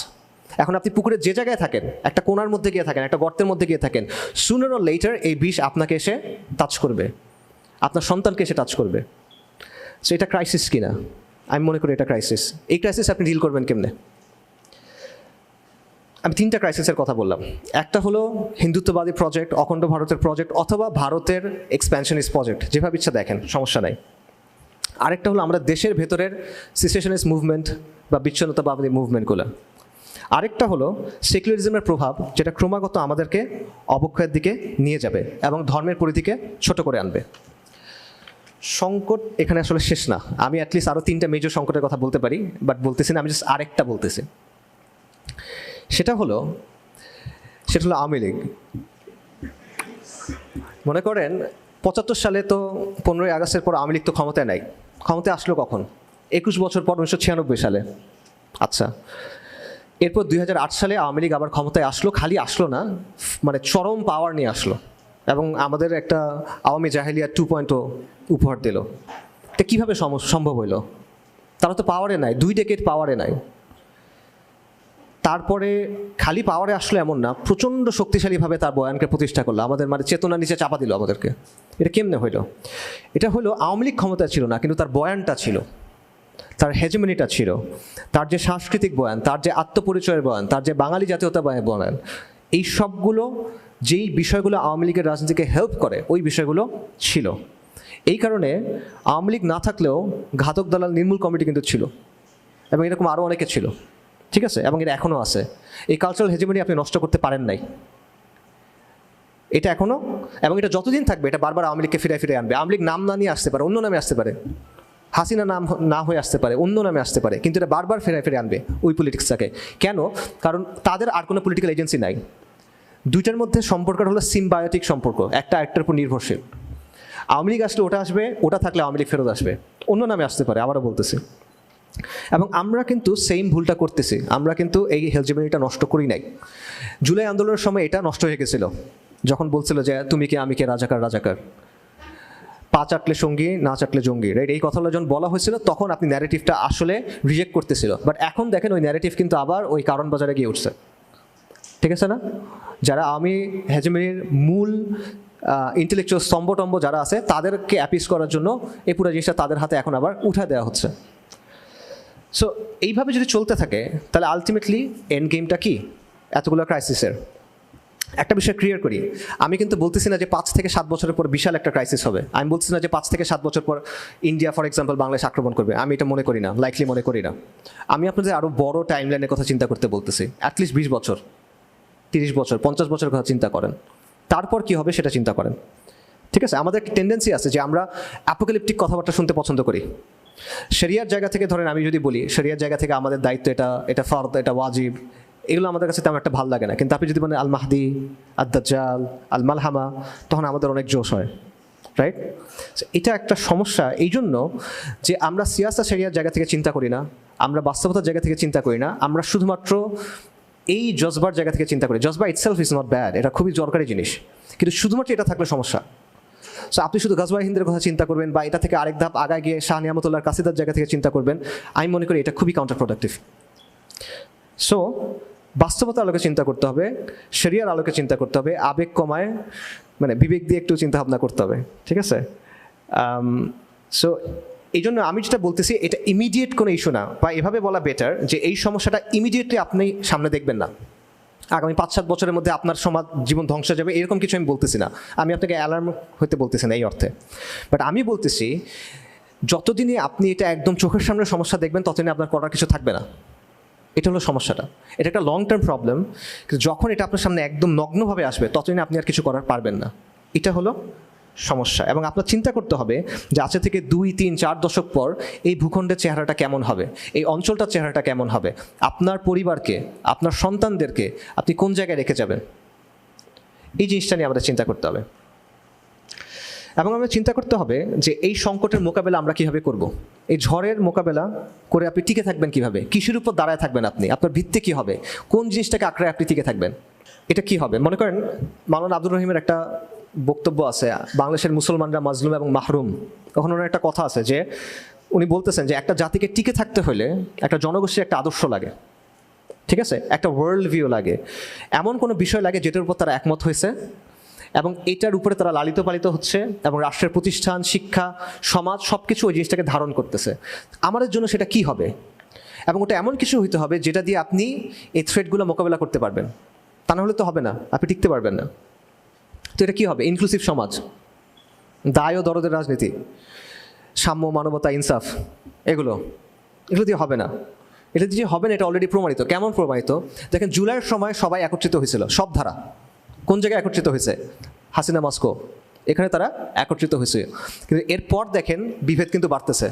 এখন আপনি পুকুরে যে জায়গায় থাকেন, একটা কোণার মধ্যে গিয়ে থাকেন, একটা গর্তের মধ্যে গিয়ে থাকেন, সুনার অর লেটার এই বিষ আপনাকে এসে টাচ করবে, আপনার সন্তানকে এসে টাচ করবে। সো এটা ক্রাইসিস কিনা? আমি মনে করি এটা ক্রাইসিস। এই ক্রাইসিস আপনি ডিল করবেন কেমনে? আমি 3টা ক্রাইসিসের কথা বললাম। একটা হলো হিন্দুত্ববাদী প্রজেক্ট, অখণ্ড ভারতের প্রজেক্ট, অথবা ভারতের এক্সপ্যানশনিস্ট প্রজেক্ট, যেভাবে ইচ্ছা দেখেন, সমস্যা নাই। আরেকটা হলো আমরা দেশের ভেতরের সিসেশনিস্ট মুভমেন্ট বা বিচ্ছিন্নতাবাদী মুভমেন্টগুলো। আরেকটা হলো সেকুলারিজমের প্রভাব, যেটা ক্রমাগত আমাদেরকে অবক্ষয়ের দিকে নিয়ে যাবে এবং ধর্মের পরিধিকে ছোট করে আনবে। সংকট এখানে আসলে শেষ না। আমি অ্যাটলিস্ট আরও 3টা মেজর সংকটের কথা বলতে পারি, বাট বলতেছি না, আমি জাস্ট আরেকটা বলতেছি। সেটা হলো আওয়ামী লীগ। মনে করেন 75 সালে তো 15ই আগস্টের পর আওয়ামী লীগ তো ক্ষমতায় নাই। ক্ষমতায় আসলো কখন? 21 বছর পর, 1996 সালে। আচ্ছা, এরপর 2008 সালে আওয়ামী লীগ আবার ক্ষমতায় আসলো। খালি আসলো না, মানে চরম পাওয়ার নিয়ে আসলো, এবং আমাদের একটা আওয়ামী জাহেলিয়া 2.0 উপহার দিল। এটা কীভাবে সম্ভব হইল? তারা তো পাওয়ারে নাই, 2 ডেকেড পাওয়ারে নাই। তারপরে খালি পাওয়ারে আসলো এমন না, প্রচণ্ড শক্তিশালীভাবে তার বয়ানকে প্রতিষ্ঠা করলো, আমাদের মানে চেতনা নিচে চাপা দিল আমাদেরকে। এটা কেমনে হইল? এটা হলো আওয়ামী লীগ ক্ষমতা ছিল না, কিন্তু তার বয়ানটা ছিল, তার হেজেমনিটা ছিল, তার যে সাংস্কৃতিক বয়ান, তার যে আত্মপরিচয়ের বয়ান, তার যে বাঙালি জাতীয়তা বয়ান, এই সবগুলো, যেই বিষয়গুলো আওয়ামী লীগের রাজনীতিকে হেল্প করে, ওই বিষয়গুলো ছিল। এই কারণে আওয়ামী লীগ না থাকলেও ঘাতক দালাল নির্মূল কমিটি কিন্তু ছিল, এবং এরকম আরও অনেকে ছিল। ঠিক আছে? এবং এটা এখনও আছে। এই কালচারাল হেজেমনি আপনি নষ্ট করতে পারেন নাই, এটা এখনও, এবং এটা যতদিন থাকবে এটা বারবার আওয়ামী লীগকে ফিরে ফিরে আনবে। আওয়ামী লীগ নাম না নিয়ে আসতে পারে, অন্য নামে আসতে পারে, হাসিনা নাম না হয়ে আসতে পারে, অন্য নামে আসতে পারে, কিন্তু এটা বারবার ফিরে ফিরে আনবে ওই পলিটিক্সটাকে। কেন? কারণ তাদের আর কোনো পলিটিক্যাল এজেন্সি নাই। দুইটার মধ্যে সম্পর্কটা হলো সিম্বায়োটিক সম্পর্ক, একটা আরেকটার উপর নির্ভরশীল। আওয়ামী লীগ আসলে ওটা আসবে, ওটা থাকলে আওয়ামী লীগ ফেরত আসবে, অন্য নামে আসতে পারে, আবারও বলতেছি। এবং আমরা কিন্তু সেম ভুলটা করতেছি। আমরা কিন্তু এই হেজেমনিটা নষ্ট করি নাই। জুলাই আন্দোলনের সময় এটা নষ্ট হয়ে গেছিল, যখন বলছিল যে তুমি কে আমি কে, রাজাকার রাজাকার, পা চাটলে সঙ্গী না চাটলে জঙ্গি, রাইট? এই কথাগুলো যখন বলা হয়েছিল তখন আপনি ন্যারেটিভটা আসলে রিজেক্ট করতেছিল। বাট এখন দেখেন ওই ন্যারেটিভ কিন্তু আবার ওই কারণ বাজারে গিয়ে উঠছে। ঠিক আছে না? যারা আমি হেজেমনির মূল ইন্টেলেকচুয়াল স্তম্ভটম্ব যারা আছে, তাদেরকে অ্যাপিস করার জন্য এই পুরো জিনিসটা তাদের হাতে এখন আবার উঠা দেওয়া হচ্ছে। সো এইভাবে যদি চলতে থাকে তাহলে আলটিমেটলি এন্ড গেমটা কি? এতগুলো ক্রাইসিসের একটা বিষয় ক্লিয়ার করি, আমি কিন্তু বলতেছি না যে 5 থেকে 7 বছরের পর বিশাল একটা ক্রাইসিস হবে। আমি বলতেছি না যে 5 থেকে 7 বছর পর ইন্ডিয়া ফর এক্সাম্পল বাংলাদেশ আক্রমণ করবে, আমি এটা মনে করি না, লাইকলি মনে করি না। আমি আপনাদের আরও বড় টাইম লাইনের কথা চিন্তা করতে বলতেছি, অ্যাটলিস্ট 20 বছর, 30 বছর, 50 বছরের কথা চিন্তা করেন, তারপর কি হবে সেটা চিন্তা করেন। ঠিক আছে, আমাদের একটা টেন্ডেন্সি আছে যে আমরা অ্যাপোক্যালিপটিক কথাবার্তা শুনতে পছন্দ করি। শরিয়ার জায়গা থেকে ধরেন আমি যদি বলি, শরিয়ার জায়গা থেকে আমাদের দায়িত্ব এটা, এটা ফরদ, এটা ওয়াজিব, এগুলো আমাদের কাছে তেমন একটা ভালো লাগে না। কিন্তু আপনি যদি বলেন আল মাহদি, আদ দাজ্জাল, আল মালহামা, তখন আমাদের অনেক জোশ হয়, রাইট? এটা একটা সমস্যা এই জন্য যে আমরা সিয়াসা শরিয়ার জায়গা থেকে চিন্তা করি না, আমরা বাস্তবতার জায়গা থেকে চিন্তা করি না, আমরা শুধুমাত্র এই জজবার জায়গা থেকে চিন্তা করি। জজবা ইটসেলফ ইজ নট ব্যাড, এটা খুবই দরকারি জিনিস, কিন্তু শুধুমাত্র এটা থাকলে সমস্যা। সো আপনি শুধু গাজওয়ায়ে হিন্দের কথা চিন্তা করবেন বা এটা থেকে আরেক ধাপ আগায় গিয়ে শাহ নিয়ামতুল্লাহর কাসিদার জায়গা থেকে চিন্তা করবেন, আমি মনে করি এটা খুবই কাউন্টার প্রোডাক্টিভ। সো বাস্তবতার আলোকে চিন্তা করতে হবে, শরিয়ার আলোকে চিন্তা করতে হবে, আবেগ কমায় মানে বিবেক দিয়ে একটু চিন্তা ভাবনা করতে হবে, ঠিক আছে? সো এই জন্য আমি যেটা বলতেছি, এটা ইমিডিয়েট কোনো ইস্যু না, বা এভাবে বলা বেটার যে এই সমস্যাটা ইমিডিয়েটলি আপনি সামনে দেখবেন না, আগামী 5-7 বছরের মধ্যে আপনার সমাজ জীবন ধ্বংস হয়ে যাবে এরকম কিছু আমি বলতেছি না, আমি আপনাকে অ্যালার্ম হতে বলতেছি না এই অর্থে। বাট আমি বলতেছি যতদিনই আপনি এটা একদম চোখের সামনে সমস্যা দেখবেন ততদিনই আপনার করার কিছু থাকবে না। এটা হলো সমস্যাটা, এটা একটা লং টার্ম প্রবলেম। কিন্তু যখন এটা আপনার সামনে একদম নগ্নভাবে আসবে ততদিন আপনি আর কিছু করার পারবেন না, এটা হলো সমস্যা। এবং আপনার চিন্তা করতে হবে যে আজ থেকে 2-3-4 দশক পর এই ভূখণ্ডের চেহারাটা কেমন হবে, এই অঞ্চলটার চেহারাটা কেমন হবে, আপনার পরিবারকে, আপনার সন্তানদেরকে আপনি কোন জায়গায় রেখে যাবেন, এই জিনিসটা নিয়ে আমাদের চিন্তা করতে হবে। এবং আমরা চিন্তা করতে হবে যে এই সংকটের মোকাবেলা আমরা কীভাবে করব। এই ঝড়ের মোকাবেলা করে আপনি টিকে থাকবেন কীভাবে, কিসের উপর দাঁড়ায় থাকবেন আপনি, আপনার ভিত্তি কী হবে, কোন জিনিসটাকে আঁকড়ে আপনি টিকে থাকবেন, এটা কি হবে। মনে করেন মাওলানা আব্দুর রহিমের একটা বক্তব্য আছে, বাংলাদেশের মুসলমানরা মাজলুম এবং মাহরুম। তখন ওনার একটা কথা আছে যে উনি বলতেছেন যে একটা জাতিকে টিকে থাকতে হলে একটা জনগোষ্ঠীর একটা আদর্শ লাগে, ঠিক আছে, একটা ওয়ার্ল্ড ভিউ লাগে, এমন কোনো বিষয় লাগে যেটার উপর তারা একমত হয়েছে এবং এটার উপরে তারা লালিত পালিত হচ্ছে এবং রাষ্ট্রের প্রতিষ্ঠান, শিক্ষা, সমাজ সব কিছু ওই জিনিসটাকে ধারণ করতেছে। আমাদের জন্য সেটা কি হবে, এবং ওটা এমন কিছু হইতে হবে যেটা দিয়ে আপনি এই থ্রেটগুলো মোকাবেলা করতে পারবেন, তা না হলে তো হবে না, আপনি টিকতে পারবেন না। তো এটা কী হবে? ইনক্লুসিভ সমাজ, দায় ও দরদের রাজনীতি, সাম্য, মানবতা, ইনসাফ, এগুলো দিয়ে হবে না। এটা দিয়ে হবে না, এটা অলরেডি প্রমাণিত। কেমন প্রমাণিত? দেখেন জুলাইয়ের সময় সবাই একত্রিত হয়েছিল, সব ধারা। কোন জায়গায় একত্রিত হয়েছে? হাসিনা মস্কো, এখানে তারা একত্রিত হয়েছে। কিন্তু এরপর দেখেন বিভেদ কিন্তু বাড়তেছে।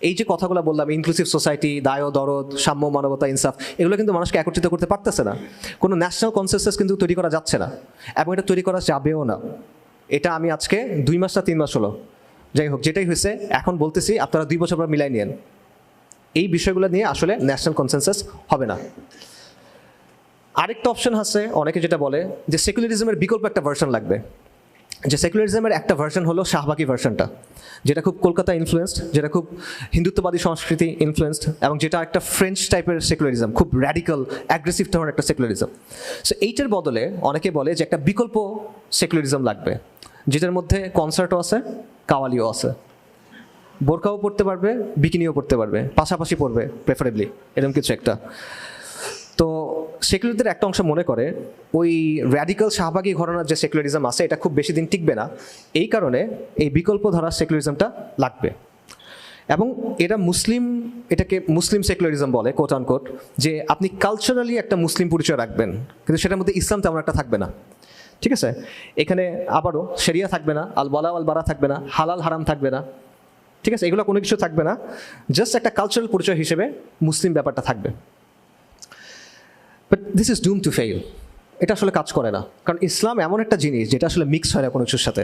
এই যে কথাগুলো বললাম, ইনক্লুসিভ সোসাইটি, দায় ও দরদ, সাম্য, মানবতা, ইনসাফ, এগুলো কিন্তু মানুষকে একত্রিত করতে পারতেছে না। কোনো ন্যাশনাল কনসেনসাস কিন্তু তৈরি করা যাচ্ছে না, এবং এটা তৈরি করা যাবেও না। এটা আমি আজকে 2 মাস না 3 মাস হলো, যাই হোক যেটাই হয়েছে, এখন বলতেছি আপনারা 2 বছর পর মিলাই নিয়েন। এই বিষয়গুলো নিয়ে আসলে ন্যাশনাল কনসেনসাস হবে না। আরেকটা অপশন আছে, অনেকে যেটা বলে যে সেকুলারিজমের বিকল্প একটা ভার্সন লাগবে। যে সেকুলারিজমের একটা ভার্সন হলো শাহবাগী ভার্সনটা, যেটা খুব কলকাতা ইনফ্লুয়েন্সড, যেটা খুব হিন্দুত্ববাদী সংস্কৃতি ইনফ্লুয়েন্সড, এবং যেটা একটা ফ্রেঞ্চ টাইপের সেকুলারিজম, খুব র্যাডিক্যাল অ্যাগ্রেসিভ ধরনের একটা সেকুলারিজম। সো এইটার বদলে অনেকে বলে যে একটা বিকল্প সেকুলারিজম লাগবে, যেটার মধ্যে কনসার্টও আছে, কাওয়ালিও আছে, বোরকাও পড়তে পারবে, বিকিনিও পড়তে পারবে, পাশাপাশি পড়বে প্রেফারেবলি, এরকম কিছু একটা। তো সেকুলারদের একটা অংশ মনে করে ওই র্যাডিক্যাল শাহবাগী ঘরানার যে সেকুলারিজম আছে এটা খুব বেশি দিন টিকবে না, এই কারণে এই বিকল্প ধারার সেকুলারিজমটা লাগবে। এবং এটাকে মুসলিম সেকুলারিজম বলে, কোট আনকোট, যে আপনি কালচারালি একটা মুসলিম পরিচয় রাখবেন, কিন্তু সেটার মধ্যে ইসলাম তেমন একটা থাকবে না, ঠিক আছে? এখানে আবারও শরিয়া থাকবে না, আল ওয়ালা ওয়াল বারা থাকবে না, হালাল হারাম থাকবে না, ঠিক আছে, এগুলো কোনো কিছু থাকবে না, জাস্ট একটা কালচারাল পরিচয় হিসেবে মুসলিম ব্যাপারটা থাকবে। But this is doom to fail, এটা আসলে কাজ করে না, কারণ ইসলাম এমন একটা জিনিস যেটা আসলে মিক্স হয় না কোনো কিছুর সাথে।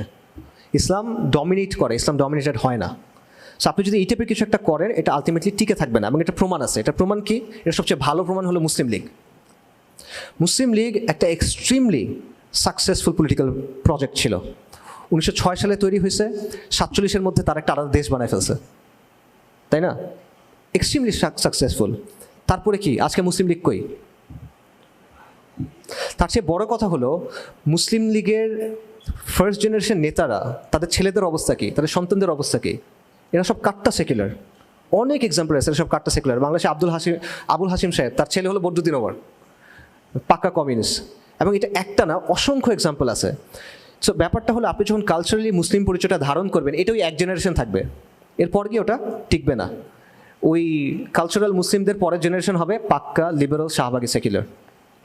ইসলাম ডমিনেট করে, ইসলাম ডমিনেটেড হয় না। সো আপনি যদি এই টাইপের কিছু একটা করেন, এটা আলটিমেটলি টিকে থাকবে না, এবং এটা প্রমাণ আছে। এটা প্রমাণ কি? এটা সবচেয়ে ভালো প্রমাণ হলো মুসলিম লীগ। মুসলিম লীগ একটা এক্সট্রিমলি সাকসেসফুল পলিটিক্যাল প্রজেক্ট ছিল। 1906 সালে তৈরি হয়েছে, 47-এর মধ্যে তার একটা আলাদা দেশ বানায় ফেলছে, তাই না? Extremely successful. তারপরে কি আজকে মুসলিম লীগ কই? তার চেয়ে বড় কথা হলো মুসলিম লীগের ফার্স্ট জেনারেশন নেতারা, তাদের ছেলেদের অবস্থা কী, তাদের সন্তানদের অবস্থা কী? এরা সব কাট্টা সেকুলার, অনেক এক্সাম্পল আছে, সব কাটটা সেকুলার। বাংলাদেশে আবুল হাসিম সাহেব, তার ছেলে হলো বদরুদ্দিন ওমর, পাক্কা কমিউনিস্ট। এবং এটা একটা না, অসংখ্য এক্সাম্পল আছে। সো ব্যাপারটা হলো, আপনি যখন কালচারালি মুসলিম পরিচয়টা ধারণ করবেন, এটা ওই এক জেনারেশন থাকবে, এরপর গিয়ে ওটা টিকবে না। ওই কালচারাল মুসলিমদের পরের জেনারেশন হবে পাক্কা লিবারাল শাহবাগী সেকুলার,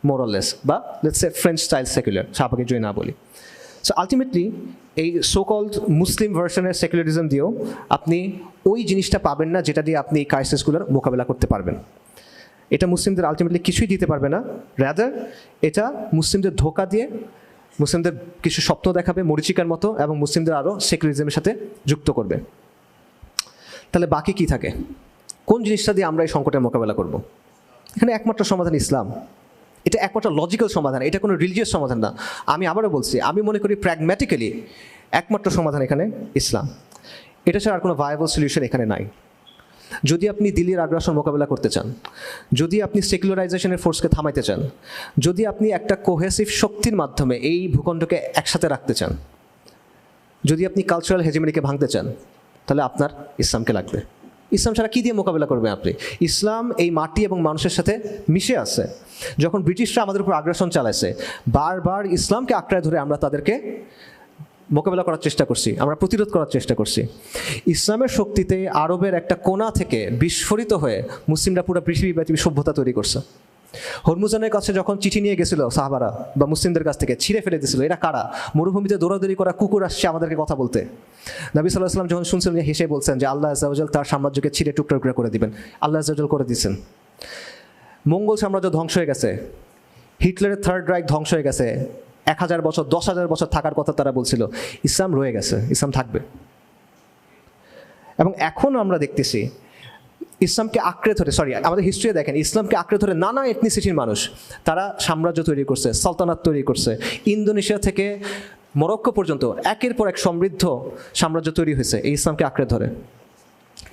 মোরাললেস, বা let's say French style secular, শাহবাগী যদি না বলি। সো আলটিমেটলি এই সো কল্ড মুসলিম ভার্সনের সেকুলারিজম দিয়েও আপনি ওই জিনিসটা পাবেন না যেটা দিয়ে আপনি এই ক্রাইসিসগুলোর মোকাবেলা করতে পারবেন। এটা মুসলিমদের আলটিমেটলি কিছুই দিতে পারবে না, রাদার এটা মুসলিমদের ধোঁকা দিয়ে মুসলিমদের কিছু স্বপ্ন দেখাবে মরিচিকার মতো, এবং মুসলিমদের আরও সেকুলারিজমের সাথে যুক্ত করবে। তাহলে বাকি কি থাকে? কোন জিনিসটা দিয়ে আমরা এই সংকটের মোকাবেলা করব? এখানে একমাত্র সমাধান ইসলাম। এটা একমাত্র লজিক্যাল সমাধান, এটা কোনো রিলিজিয়াস সমাধান না। আমি আবারও বলছি, আমি মনে করি প্র্যাগম্যাটিক্যালি একমাত্র সমাধান এখানে ইসলাম। এটা ছাড়া আর কোনো ভায়াবল সলিউশন এখানে নাই। যদি আপনি দিল্লির আগ্রাসন মোকাবেলা করতে চান, যদি আপনি সেকুলারাইজেশনের ফোর্সকে থামাইতে চান, যদি আপনি একটা কোহেসিভ শক্তির মাধ্যমে এই ভূখণ্ডকে একসাথে রাখতে চান, যদি আপনি কালচারাল হেজিমনিকে ভাঙতে চান, তাহলে আপনার ইসলামকে লাগবে। ইসলাম ছাড়া কী দিয়ে মোকাবেলা করবেন আপনি? ইসলাম এই মাটি এবং মানুষের সাথে মিশে আছে। যখন ব্রিটিশরা আমাদের উপর আগ্রাসন চালাইছে, বারবার ইসলামকে আঁকড়ায় ধরে আমরা তাদেরকে মোকাবেলা করার চেষ্টা করছি, আমরা প্রতিরোধ করার চেষ্টা করছি। ইসলামের শক্তিতে আরবের একটা কোণা থেকে বিস্ফোরিত হয়ে মুসলিমরা পুরো পৃথিবীব্যাপী সভ্যতা তৈরি করছে। হরমুজানের কাছে যখন চিঠি নিয়ে গেছিল সাহাবারা বা মুসলিমদের কাছ থেকে, ছিঁড়ে ফেলে দিয়েছিল, এরা কারা? মরুভূমিতে দৌড়াদৌড়ি করা কুকুর আসছে আমাদেরকে কথা বলতে। নবী সাল্লাল্লাহু আলাইহি ওয়াসাল্লাম যখন শুনছিলেন, হেসে বলছেন যে আল্লাহ আযজা ওয়া জাল তার সাম্রাজ্যকে ছিঁড়ে টুকরো টুকরো করে দিবেন। আল্লাহ আযজা ওয়া জাল করে দিয়েছেন। মঙ্গল সাম্রাজ্য ধ্বংস হয়ে গেছে, হিটলারের থার্ড রাইখ ধ্বংস হয়ে গেছে। 1000 বছর 10,000 বছর থাকার কথা তারা বলছিল, ইসলাম রয়ে গেছে, ইসলাম থাকবে। এবং এখনও আমরা দেখতেছি ইসলামকে আঁকড়ে ধরে, আমাদের হিস্ট্রি দেখেন, ইসলামকে আঁকড়ে ধরে নানা এথনিসিটির মানুষ তারা সাম্রাজ্য তৈরি করছে, সালতানাত তৈরি করছে। ইন্দোনেশিয়া থেকে মরক্কো পর্যন্ত একের পর এক সমৃদ্ধ সাম্রাজ্য তৈরি হয়েছে এই ইসলামকে আঁকড়ে ধরে।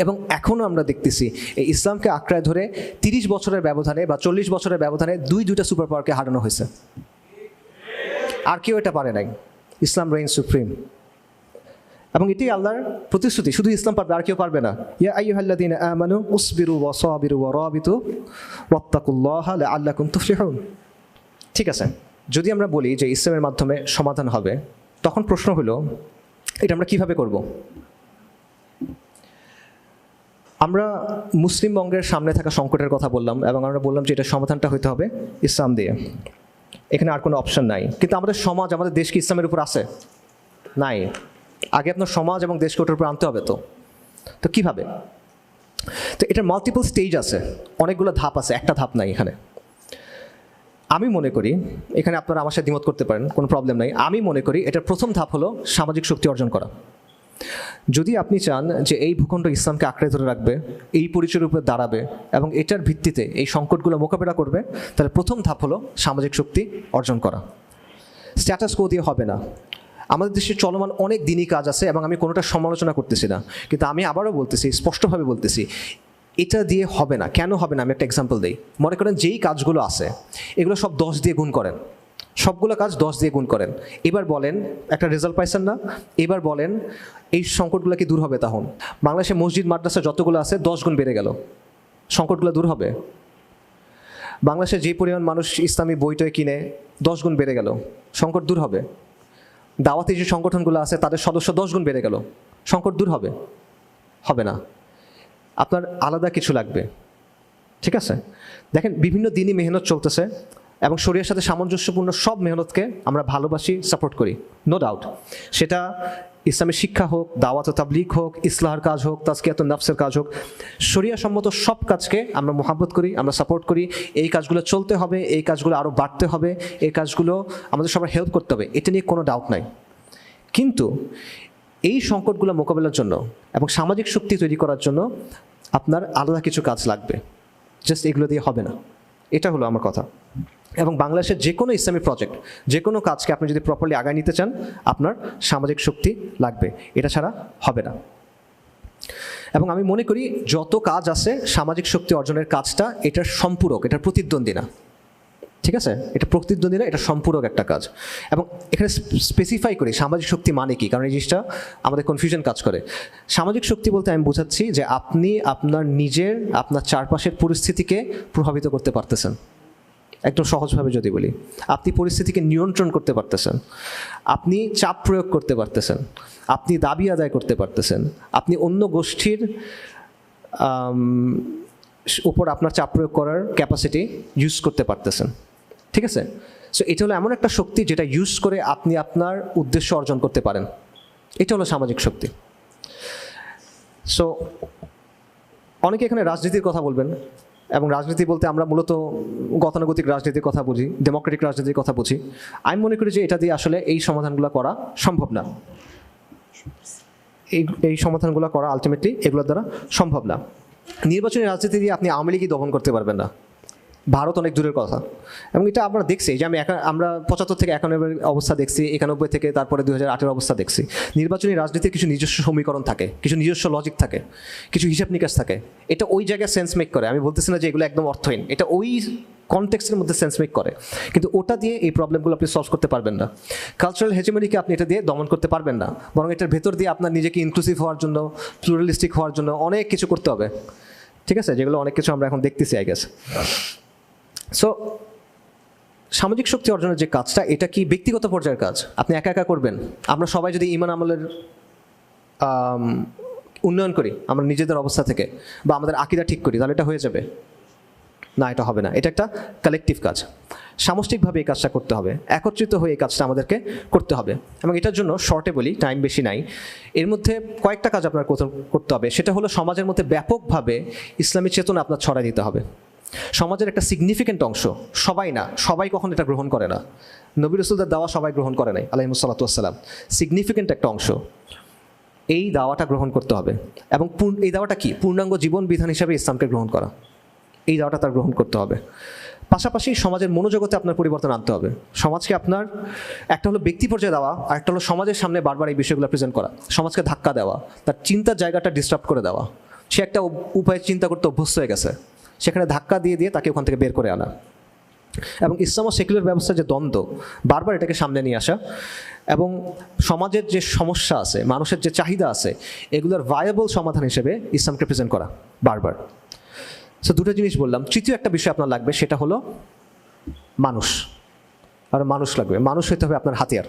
এবং এখনও আমরা দেখতেছি এই ইসলামকে আঁকড়ায় ধরে 30 বছরের ব্যবধানে বা 40 বছরের ব্যবধানে দুইটা সুপার পাওয়ারকে হারানো হয়েছে। আর কেউ এটা পারে নাই। ইসলাম রেইন সুপ্রিম। এবং এটাই আল্লাহর প্রতিশ্রুতি, শুধু ইসলাম পারবে, আর কেউ পারবে না। ইয়া আইয়ুহাল্লাযীনা আমানু উসবিরু ওয়া সাবিরু ওয়া রাবিতু ওয়াত্তাকুল্লাহা লাআল্লাকুম তুফলিহুন। ঠিক আছে, যদি আমরা বলি যে ইসলামের মাধ্যমে সমাধান হবে, তখন প্রশ্ন হলো এটা আমরা কিভাবে করব? আমরা মুসলিম বঙ্গের সামনে থাকা সংকটের কথা বললাম, এবং আমরা বললাম যে এটা সমাধানটা হইতে হবে ইসলাম দিয়ে, এখানে আর কোনো অপশন নাই। কিন্তু আমাদের সমাজ, আমাদের দেশ কি ইসলামের উপর আছে? নাই। আগে আপনার সমাজ এবং দেশকে ওটার উপর আনতে হবে। তো কীভাবে? তো এটার মাল্টিপল স্টেজ আছে, অনেকগুলো ধাপ আছে, একটা ধাপ নাই এখানে। আমি মনে করি, এখানে আপনারা আমার সাথে দ্বিমত করতে পারেন, কোনো প্রবলেম নাই। আমি মনে করি এটার প্রথম ধাপ হলো সামাজিক শক্তি অর্জন করা। যদি আপনি চান যে এই ভূখণ্ড ইসলামকে আঁকড়ে ধরে রাখবে, এই পরিচয়ের উপরে দাঁড়াবে এবং এটার ভিত্তিতে এই সংকটগুলো মোকাবেলা করবে, তাহলে প্রথম ধাপ হলো সামাজিক শক্তি অর্জন করা। স্ট্যাটাস কো দিয়ে হবে না। আমাদের দেশে চলমান অনেক দিনই কাজ আছে, এবং আমি কোনোটা সমালোচনা করতেছি না, কিন্তু আমি আবারও বলতেছি, স্পষ্টভাবে বলতেছি, এটা দিয়ে হবে না। কেন হবে না? আমি একটা এক্সাম্পল দিই। মনে করেন যেই কাজগুলো আছে এগুলো সব 10 দিয়ে গুণ করেন, সবগুলো কাজ 10 দিয়ে গুণ করেন। এবার বলেন একটা রেজাল্ট পাইছেন না? এবার বলেন এই সংকটগুলো কি দূর হবে? তখন বাংলাদেশে মসজিদ মাদ্রাসা যতগুলো আছে 10 গুণ বেড়ে গেল, সংকটগুলো দূর হবে? বাংলাদেশে যে পরিমাণ মানুষ ইসলামী বইটই কিনে 10 গুণ বেড়ে গেল, সংকট দূর হবে? দাওয়াতি যে সংগঠনগুলো আছে তাদের সদস্য 10 গুণ বেড়ে গেল, সংকট দূর হবে? হবে না। আপনার আলাদা কিছু লাগবে। ঠিক আছে, দেখেন বিভিন্ন দিনই মেহনত চলতেছে, এবং শরীয়তের সাথে সামঞ্জস্যপূর্ণ সব মেহনতকে আমরা ভালোবাসি, সাপোর্ট করি, নো ডাউট। সেটা ইসলামের শিক্ষা হোক, দাওয়াত ও তাবলীগ হোক, ইসলাহের কাজ হোক, তাজকিয়াতুন নাফসের কাজ হোক, শরিয়া সম্মত সব কাজকে আমরা মোহাব্বত করি, আমরা সাপোর্ট করি। এই কাজগুলো চলতে হবে, এই কাজগুলো আরও বাড়তে হবে, এই কাজগুলো আমাদের সবার হেল্প করতে হবে, এটা নিয়ে কোনো ডাউট নাই। কিন্তু এই সংকটগুলো মোকাবেলার জন্য এবং সামাজিক শক্তি তৈরি করার জন্য আপনার আলাদা কিছু কাজ লাগবে, জাস্ট এগুলো দিয়ে হবে না। এটা হলো আমার কথা। এবং বাংলাদেশের যে কোনো ইসলামী প্রজেক্ট, যে কোনো কাজকে আপনি যদি প্রপারলি আগায় নিতে চান, আপনার সামাজিক শক্তি লাগবে, এটা ছাড়া হবে না। এবং আমি মনে করি যত কাজ আছে সামাজিক শক্তি অর্জনের কাজটা এটার সম্পূরক, এটার প্রতিদ্বন্দ্বী না। ঠিক আছে, এটা প্রতিদ্বন্দ্বী না, এটা সম্পূরক একটা কাজ। এবং এখানে স্পেসিফাই করি সামাজিক শক্তি মানে কি, কারণ এই জিনিসটা আমাদের কনফিউশন কাজ করে। সামাজিক শক্তি বলতে আমি বোঝাচ্ছি যে আপনি আপনার নিজের, আপনার চারপাশের পরিস্থিতিকে প্রভাবিত করতে পারতেছেন। একদম সহজভাবে যদি বলি, আপনি পরিস্থিতিকে নিয়ন্ত্রণ করতে পারতেছেন, আপনি চাপ প্রয়োগ করতে পারতেছেন, আপনি দাবি আদায় করতে পারতেছেন, আপনি অন্য গোষ্ঠীর উপর আপনার চাপ প্রয়োগ করার ক্যাপাসিটি ইউজ করতে পারতেছেন। ঠিক আছে, সো এটা হলো এমন একটা শক্তি যেটা ইউজ করে আপনি আপনার উদ্দেশ্য অর্জন করতে পারেন। এটা হলো সামাজিক শক্তি। সো অনেকে এখানে রাজনীতির কথা বলবেন, এবং রাজনীতি বলতে আমরা মূলত গতানুগতিক রাজনীতির কথা বুঝি, ডেমোক্রেটিক রাজনীতির কথা বুঝি। আমি মনে করি যে এটা দিয়ে আসলে এই সমাধানগুলো করা সম্ভব না। এই সমাধানগুলো করা আলটিমেটলি এগুলোর দ্বারা সম্ভব না। নির্বাচনী রাজনীতি দিয়ে আপনি আওয়ামী লীগই দমন করতে পারবেন না, ভারত অনেক দূরের কথা। এবং এটা আমরা দেখছি যে আমরা 75 থেকে 91 অবস্থা দেখছি, 91 থেকে তারপরে 2008 অবস্থা দেখছি। নির্বাচনী রাজনীতির কিছু নিজস্ব সমীকরণ থাকে, কিছু নিজস্ব লজিক থাকে, কিছু হিসাব নিকাশ থাকে। এটা ওই জায়গায় সেন্স মেক করে। আমি বলতেছি না যে এগুলো একদম অর্থহীন, এটা ওই কনটেক্সটের মধ্যে সেন্স মেক করে, কিন্তু ওটা দিয়ে এই প্রবলেমগুলো আপনি সলভ করতে পারবেন না। কালচারাল হেজেমনিকে আপনি এটা দিয়ে দমন করতে পারবেন না, বরং এটার ভেতর দিয়ে আপনার নিজেকে ইনক্লুসিভ হওয়ার জন্য, প্লুরালিস্টিক হওয়ার জন্য অনেক কিছু করতে হবে। ঠিক আছে, যেগুলো অনেক কিছু আমরা এখন দেখতেছি আই গেস। সো সামাজিক শক্তি অর্জনের যে কাজটা, এটা কি ব্যক্তিগত পর্যায়ের কাজ? আপনি একা একা করবেন? আমরা সবাই যদি ঈমান আমলের উন্নয়ন করি আমরা নিজেদের অবস্থা থেকে, বা আমাদের আকীদা ঠিক করি, তাহলে এটা হয়ে যাবে না? এটা হবে না। এটা একটা কালেকটিভ কাজ, সামষ্টিকভাবে এই কাজটা করতে হবে, একত্রিত হয়ে এই কাজটা আমাদেরকে করতে হবে। এবং এটার জন্য শর্টে বলি, টাইম বেশি নাই, এর মধ্যে কয়েকটা কাজ আপনার করতে হবে। সেটা হলো সমাজের মধ্যে ব্যাপকভাবে ইসলামী চেতনা আপনার ছড়াই দিতে হবে। সমাজের একটা সিগনিফিক্যান্ট অংশ, সবাই না, সবাই কখন এটা গ্রহণ করে না, নবী রাসূলদের দাওয়া সবাই গ্রহণ করে নাই আলাইহিস সালাতু ওয়াস সালাম, সিগনিফিক্যান্ট একটা অংশ এই দাওয়াটা গ্রহণ করতে হবে। এবং এই দাওয়াটা কি? পূর্ণাঙ্গ জীবন বিধান হিসাবে ইসলামকে গ্রহণ করা, এই দাওয়াটা তার গ্রহণ করতে হবে। পাশাপাশি সমাজের মনোজগতে আপনার পরিবর্তন আনতে হবে। সমাজকে আপনার একটা হলো ব্যক্তি পর্যায়ে দেওয়া, আর একটা হলো সমাজের সামনে বারবার এই বিষয়গুলো প্রেজেন্ট করা, সমাজকে ধাক্কা দেওয়া, তার চিন্তার জায়গাটা ডিস্টার্ব করে দেওয়া। সে একটা উপায়ে চিন্তা করতে অভ্যস্ত হয়ে গেছে, সেখানে ধাক্কা দিয়ে দিয়ে তাকে ওখান থেকে বের করে আনা। এবং ইসলাম ও সেকুলার ব্যবস্থার যে দ্বন্দ্ব, বারবার এটাকে সামনে নিয়ে আসা, এবং সমাজের যে সমস্যা আছে, মানুষের যে চাহিদা আছে, এগুলোর ভায়াবল সমাধান হিসেবে ইসলামকে প্রেজেন্ট করা বারবার। সো দুটো জিনিস বললাম। তৃতীয় একটা বিষয় আপনার লাগবে, সেটা হলো মানুষ। আর মানুষ লাগবে, মানুষ হতে হবে আপনার হাতিয়ার।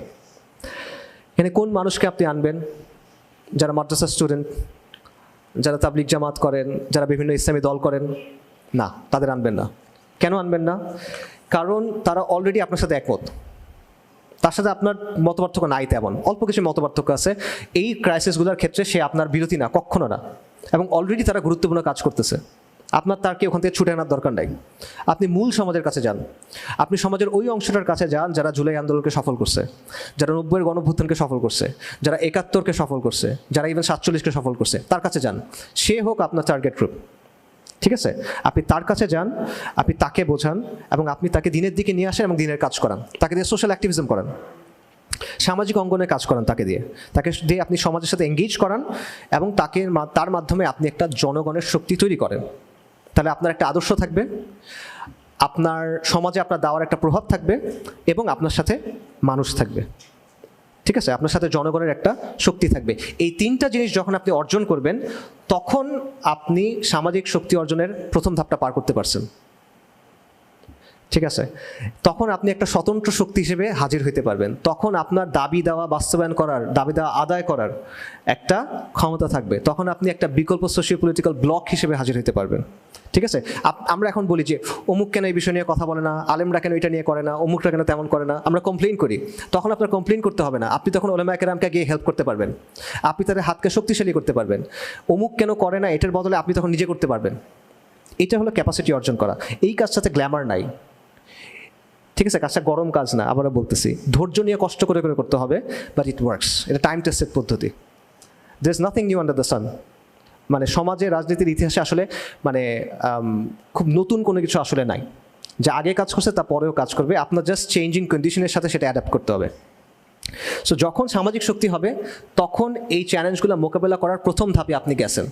এখানে কোন মানুষকে আপনি আনবেন? যারা মাদ্রাসা স্টুডেন্ট, যারা তাবলিগ জামাত করেন, যারা বিভিন্ন ইসলামী দল করেন, না, তাদের আনবেন না। কেন আনবেন না? কারণ তারা অলরেডি আপনার সাথে একমত, তার সাথে আপনার মতপার্থক্য নাই, তেমন অল্প কিছু মতপার্থক্য আছে। এই ক্রাইসিসগুলোর ক্ষেত্রে সে আপনার বিরোধী না, কখনো না। এবং অলরেডি তারা গুরুত্বপূর্ণ কাজ করতেছে, আপনার তারকে ওখান থেকে ছুটে আনার দরকার নাই। আপনি মূল সমাজের কাছে যান, আপনি সমাজের ওই অংশটার কাছে যান যারা জুলাই আন্দোলনকে সফল করছে, যারা 90-এর গণঅভ্যুত্থানকে সফল করছে, যারা 71-কে সফল করছে, যারা ইভেন 47-কে সফল করছে, তার কাছে যান। সে হোক আপনার টার্গেট গ্রুপ, ঠিক আছে? আপনি তার কাছে যান, আপনি তাকে বোঝান, এবং আপনি তাকে দিনের দিকে নিয়ে আসেন এবং দিনের কাজ করান, তাকে দিয়ে সোশ্যাল অ্যাক্টিভিজম করান, সামাজিক অঙ্গনে কাজ করান, তাকে দিয়ে আপনি সমাজের সাথে এঙ্গেজ করান, এবং তার মাধ্যমে আপনি একটা জনগণের শক্তি তৈরি করেন। তাহলে আপনার একটা আদর্শ থাকবে, আপনার সমাজে আপনার দাওয়ার একটা প্রভাব থাকবে, এবং আপনার সাথে মানুষ থাকবে, ঠিক আছে? আপনার সাথে জনগণের একটা শক্তি থাকবে। এই তিনটা জিনিস যখন আপনি অর্জন করবেন, তখন আপনি সামাজিক শক্তি অর্জনের প্রথম ধাপটা পার করতে পারছেন, ঠিক আছে? তখন আপনি একটা স্বতন্ত্র শক্তি হিসেবে হাজির হইতে পারবেন। তখন আপনার দাবি দেওয়া বাস্তবায়ন করার, দাবি দেওয়া আদায় করার একটা ক্ষমতা থাকবে। তখন আপনি একটা বিকল্প সোশিও পলিটিক্যাল ব্লক হিসেবে হাজির হইতে পারবেন, ঠিক আছে? আমরা এখন বলি যে অমুক কেন এই বিষয় নিয়ে কথা বলে না, আলেমরা কেন এটা নিয়ে করে না, অমুকরা কেন তেমন করে না, আমরা কমপ্লেইন করি। তখন আপনার কমপ্লেইন করতে হবে না, আপনি তখন উলামায়ে কেরামকে গিয়ে হেল্প করতে পারবেন, আপনি তাদের হাতকে শক্তিশালী করতে পারবেন। অমুক কেন করে না এটার বদলে আপনি তখন নিজে করতে পারবেন। এটা হলো ক্যাপাসিটি অর্জন করা। এই কাজটাতে গ্ল্যামার নাই, ঠিক আছে? কাজটা গরম কাজ না, আবারও বলতেছি, ধৈর্য নিয়ে কষ্ট করে করে করতে হবে, বাট ইট ওয়ার্কস। এটা টাইম টেস্টেড পদ্ধতি। There is nothing new under the sun. মানে সমাজে, রাজনীতির ইতিহাসে আসলে মানে খুব নতুন কোনো কিছু আসলে নাই। যা আগে কাজ করছে তা পরেও কাজ করবে, আপনার জাস্ট চেঞ্জিং কন্ডিশনের সাথে সেটা অ্যাডাপ্ট করতে হবে। সো যখন সামাজিক শক্তি হবে, তখন এই চ্যালেঞ্জগুলো মোকাবেলা করার প্রথম ধাপে আপনি গেছেন।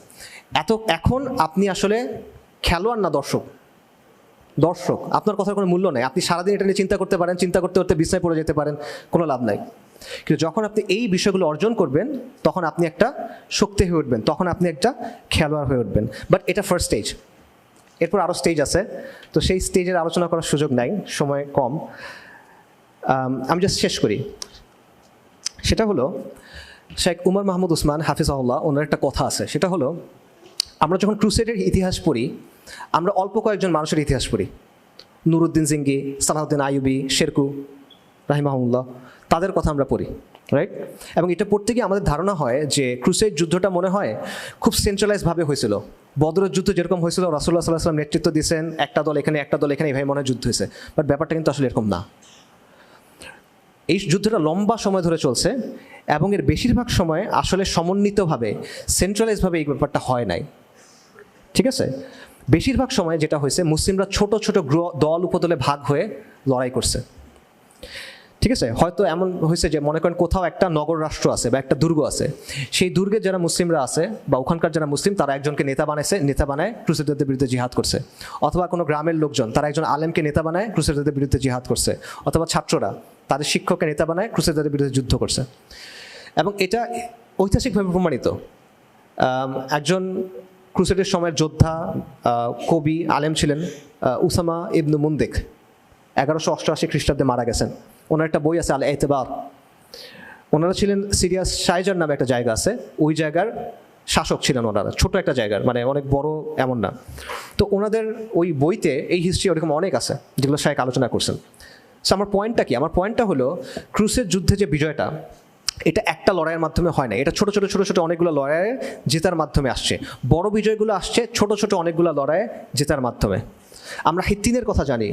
এখন আপনি আসলে খেলোয়াড় না দর্শক, দর্শক, আপনার কথার কোনো মূল্য নেই। আপনি সারাদিন এটা নিয়ে চিন্তা করতে পারেন, চিন্তা করতে করতে বিছনায় পড়ে যেতে পারেন, কোনো লাভ নাই। কিন্তু যখন আপনি এই বিষয়গুলো অর্জন করবেন তখন আপনি একটা শক্তি হয়ে উঠবেন, তখন আপনি একটা খেলোয়াড় হয়ে উঠবেন। বাট এটা ফার্স্ট স্টেজ, এরপর আরও স্টেজ আছে, তো সেই স্টেজের আলোচনা করার সুযোগ নাই, সময় কম। আমি জাস্ট শেষ করি। সেটা হলো শেখ উমর মাহমুদ উসমান হাফিজাহুল্লাহ, ওনার একটা কথা আছে, সেটা হলো আমরা যখন ক্রুসেডের ইতিহাস পড়ি আমরা অল্প কয়েকজন মানুষের ইতিহাস পড়ি, নুরুদ্দিন জিঙ্গি, সালাহুদ্দিন আইয়ুবি, শেরকু রাহিমাহুল্লাহ, তাদের কথা আমরা পড়ি, রাইট? এবং এটা পড়তে গিয়ে আমাদের ধারণা হয় যে ক্রুসেড যুদ্ধটা মনে হয় খুব সেন্ট্রালাইজভাবে হয়েছিল। বদরের যুদ্ধ যেরকম হয়েছিল, রাসূলুল্লাহ সাল্লাল্লাহু আলাইহি ওয়াসাল্লাম নেতৃত্ব দিয়েছেন, একটা দল এখানে একটা দল এখানে, এইভাবে মনে হয় যুদ্ধ হয়েছে। বাট ব্যাপারটা কিন্তু আসলে এরকম না। এই যুদ্ধটা লম্বা সময় ধরে চলছে এবং এর বেশিরভাগ সময় আসলে সমন্বিতভাবে, সেন্ট্রালাইজভাবে এই ব্যাপারটা হয় নাই, ঠিক আছে? বেশিরভাগ সময় যেটা হয়েছে, মুসলিমরা ছোট ছোট দল উপদলে ভাগ হয়ে লড়াই করছে, ঠিক আছে? হয়তো এমন হয়েছে যে মনে করেন কোথাও একটা নগর রাষ্ট্র আছে বা একটা দুর্গ আছে, সেই দুর্গের যারা মুসলিমরা আছে বা ওখানকার যারা মুসলিম তারা একজনকে নেতা বানাইছে, নেতা বানায় ক্রুসেডারদের বিরুদ্ধে জিহাদ করছে। অথবা কোনো গ্রামের লোকজন তারা একজন আলেমকে নেতা বানায় ক্রুসেডারদের বিরুদ্ধে জিহাদ করছে। অথবা ছাত্ররা তাদের শিক্ষককে নেতা বানায় ক্রুসেডারদের বিরুদ্ধে যুদ্ধ করছে। এবং এটা ঐতিহাসিকভাবে প্রমাণিত। একজন ক্রুসেডের সময়ের যোদ্ধা, কবি, আলেম ছিলেন উসামা ইবনু মুন্দিক, 1188 খ্রিস্টাব্দে মারা গেছেন। ওনার একটা বই আছে আল এতেবার। ওনারা ছিলেন সিরিয়াস শাইজার নামে একটা জায়গা আছে, ওই জায়গার শাসক ছিলেন ওনারা, ছোট একটা জায়গার, মানে অনেক বড় এমন না। তো ওনাদের ওই বইতে এই হিস্ট্রি ওরকম অনেক আছে যেগুলো শায়েখ আলোচনা করছেন। সো আমার পয়েন্টটা কি? আমার পয়েন্টটা হলো ক্রুসের যুদ্ধে যে বিজয়টা, এটা একটা লড়াইয়ের মাধ্যমে হয় না, এটা ছোট ছোট ছোট ছোট অনেকগুলো লড়াইয়ে জেতার মাধ্যমে আসছে। বড় বিজয়গুলো আসছে ছোট ছোট অনেকগুলো লড়াইয়ে জেতার মাধ্যমে। আমরা হিত্তিনের কথা জানি,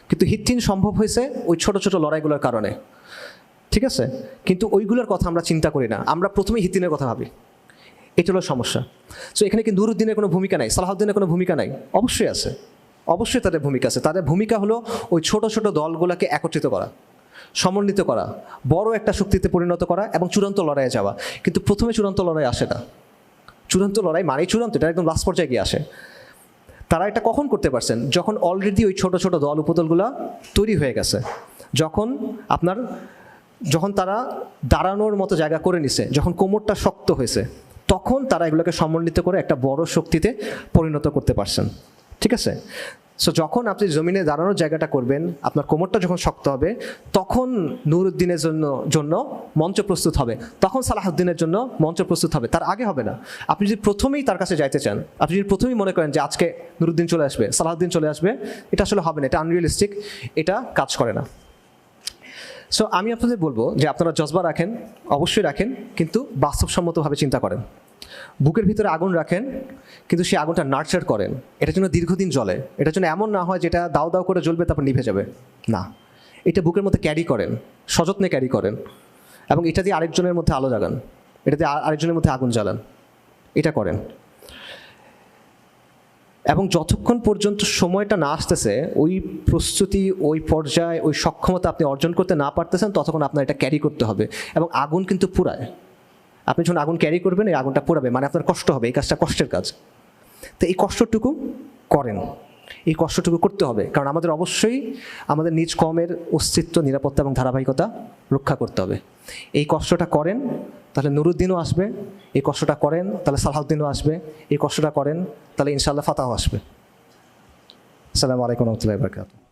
কিন্তু হিত্তিন সম্ভব হয়েছে ওই ছোট ছোট লড়াইগুলোর কারণে, ঠিক আছে? কিন্তু ওইগুলোর কথা আমরা চিন্তা করি না, আমরা প্রথমেই হিত্তিনের কথা ভাবি। এটা হলো সমস্যা। সো এখানে কি নুরুদ্দিনের কোনো ভূমিকা নাই, সালাহুদ্দিনের কোনো ভূমিকা নাই? অবশ্যই আছে, অবশ্যই তাদের ভূমিকা আছে। তাদের ভূমিকা হলো ওই ছোট ছোট দলগুলোকে একত্রিত করা, সমন্বিত করা, বড় একটা শক্তিতে পরিণত করা এবং চূড়ান্ত লড়াইয়ে যাওয়া। কিন্তু প্রথমে চূড়ান্ত লড়াই আসে না। চূড়ান্ত লড়াই মানেই চূড়ান্ত, এটা একদম লাস্ট পর্যায়ে গিয়ে আসে। তারা এটা কখন করতে পারছেন? যখন অলরেডি ওই ছোট ছোট দল উপদলগুলো তৈরি হয়ে গেছে, যখন তারা দাঁড়ানোর মতো জায়গা করে নিছে, যখন কোমরটা শক্ত হয়েছে, তখন তারা এগুলোকে সমন্বিত করে একটা বড় শক্তিতে পরিণত করতে পারছেন, ঠিক আছে? সো যখন আপনি জমিনে দাঁড়ানোর জায়গাটা করবেন, আপনার কোমরটা যখন শক্ত হবে, তখন নুরুদ্দিনের জন্য মঞ্চ প্রস্তুত হবে, তখন সালাহুদ্দিনের জন্য মঞ্চ প্রস্তুত হবে, তার আগে হবে না। আপনি যদি প্রথমেই তার কাছে যাইতে চান, আপনি যদি প্রথমেই মনে করেন যে আজকে নুরুদ্দিন চলে আসবে, সালাহুদ্দিন চলে আসবে, এটা আসলে হবে না, এটা আনরিয়েলিস্টিক, এটা কাজ করে না। সো আমি আপনাদের বলবো যে আপনারা জজবা রাখেন, অবশ্যই রাখেন, কিন্তু বাস্তবসম্মতভাবে চিন্তা করেন। বুকের ভিতরে আগুন রাখেন, কিন্তু সেই আগুনটা নার্চার করেন, এটার জন্য দীর্ঘদিন জ্বলে। এটার জন্য এমন না হয় যেটা দাও দাও করে জ্বলবে তারপর নিভে যাবে, না। এটা বুকের মধ্যে ক্যারি করেন, সযত্নে ক্যারি করেন, এবং এটা দিয়ে আরেকজনের মধ্যে আলো জাগান, এটা দিয়ে আরেকজনের মধ্যে আগুন জ্বালান, এটা করেন। এবং যতক্ষণ পর্যন্ত সময়টা না আসতেছে, ওই প্রস্তুতি, ওই পর্যায়ে, ওই সক্ষমতা আপনি অর্জন করতে না পারতেছেন, ততক্ষণ আপনার এটা ক্যারি করতে হবে। এবং আগুন কিন্তু পুরায়, আপনি যখন আগুন ক্যারি করবেন এই আগুনটা পুরাবে, মানে আপনার কষ্ট হবে, এই কাজটা কষ্টের কাজ। তো এই কষ্টটুকু করেন, এই কষ্টটুকু করতে হবে, কারণ আমাদের অবশ্যই আমাদের নিজ কমের অস্তিত্ব, নিরাপত্তা এবং ধারাবাহিকতা রক্ষা করতে হবে। এই কষ্টটা করেন, তাহলে নুরুদ্দিনও আসবে। এই কষ্টটা করেন, তাহলে সালাহুদ্দিনও আসবে। এই কষ্টটা করেন, তাহলে ইনশাআল্লাহ ফাতাহও আসবে। আসসালামু আলাইকুম ওয়া রাহমাতুল্লাহি ওয়া বারাকাতুহু।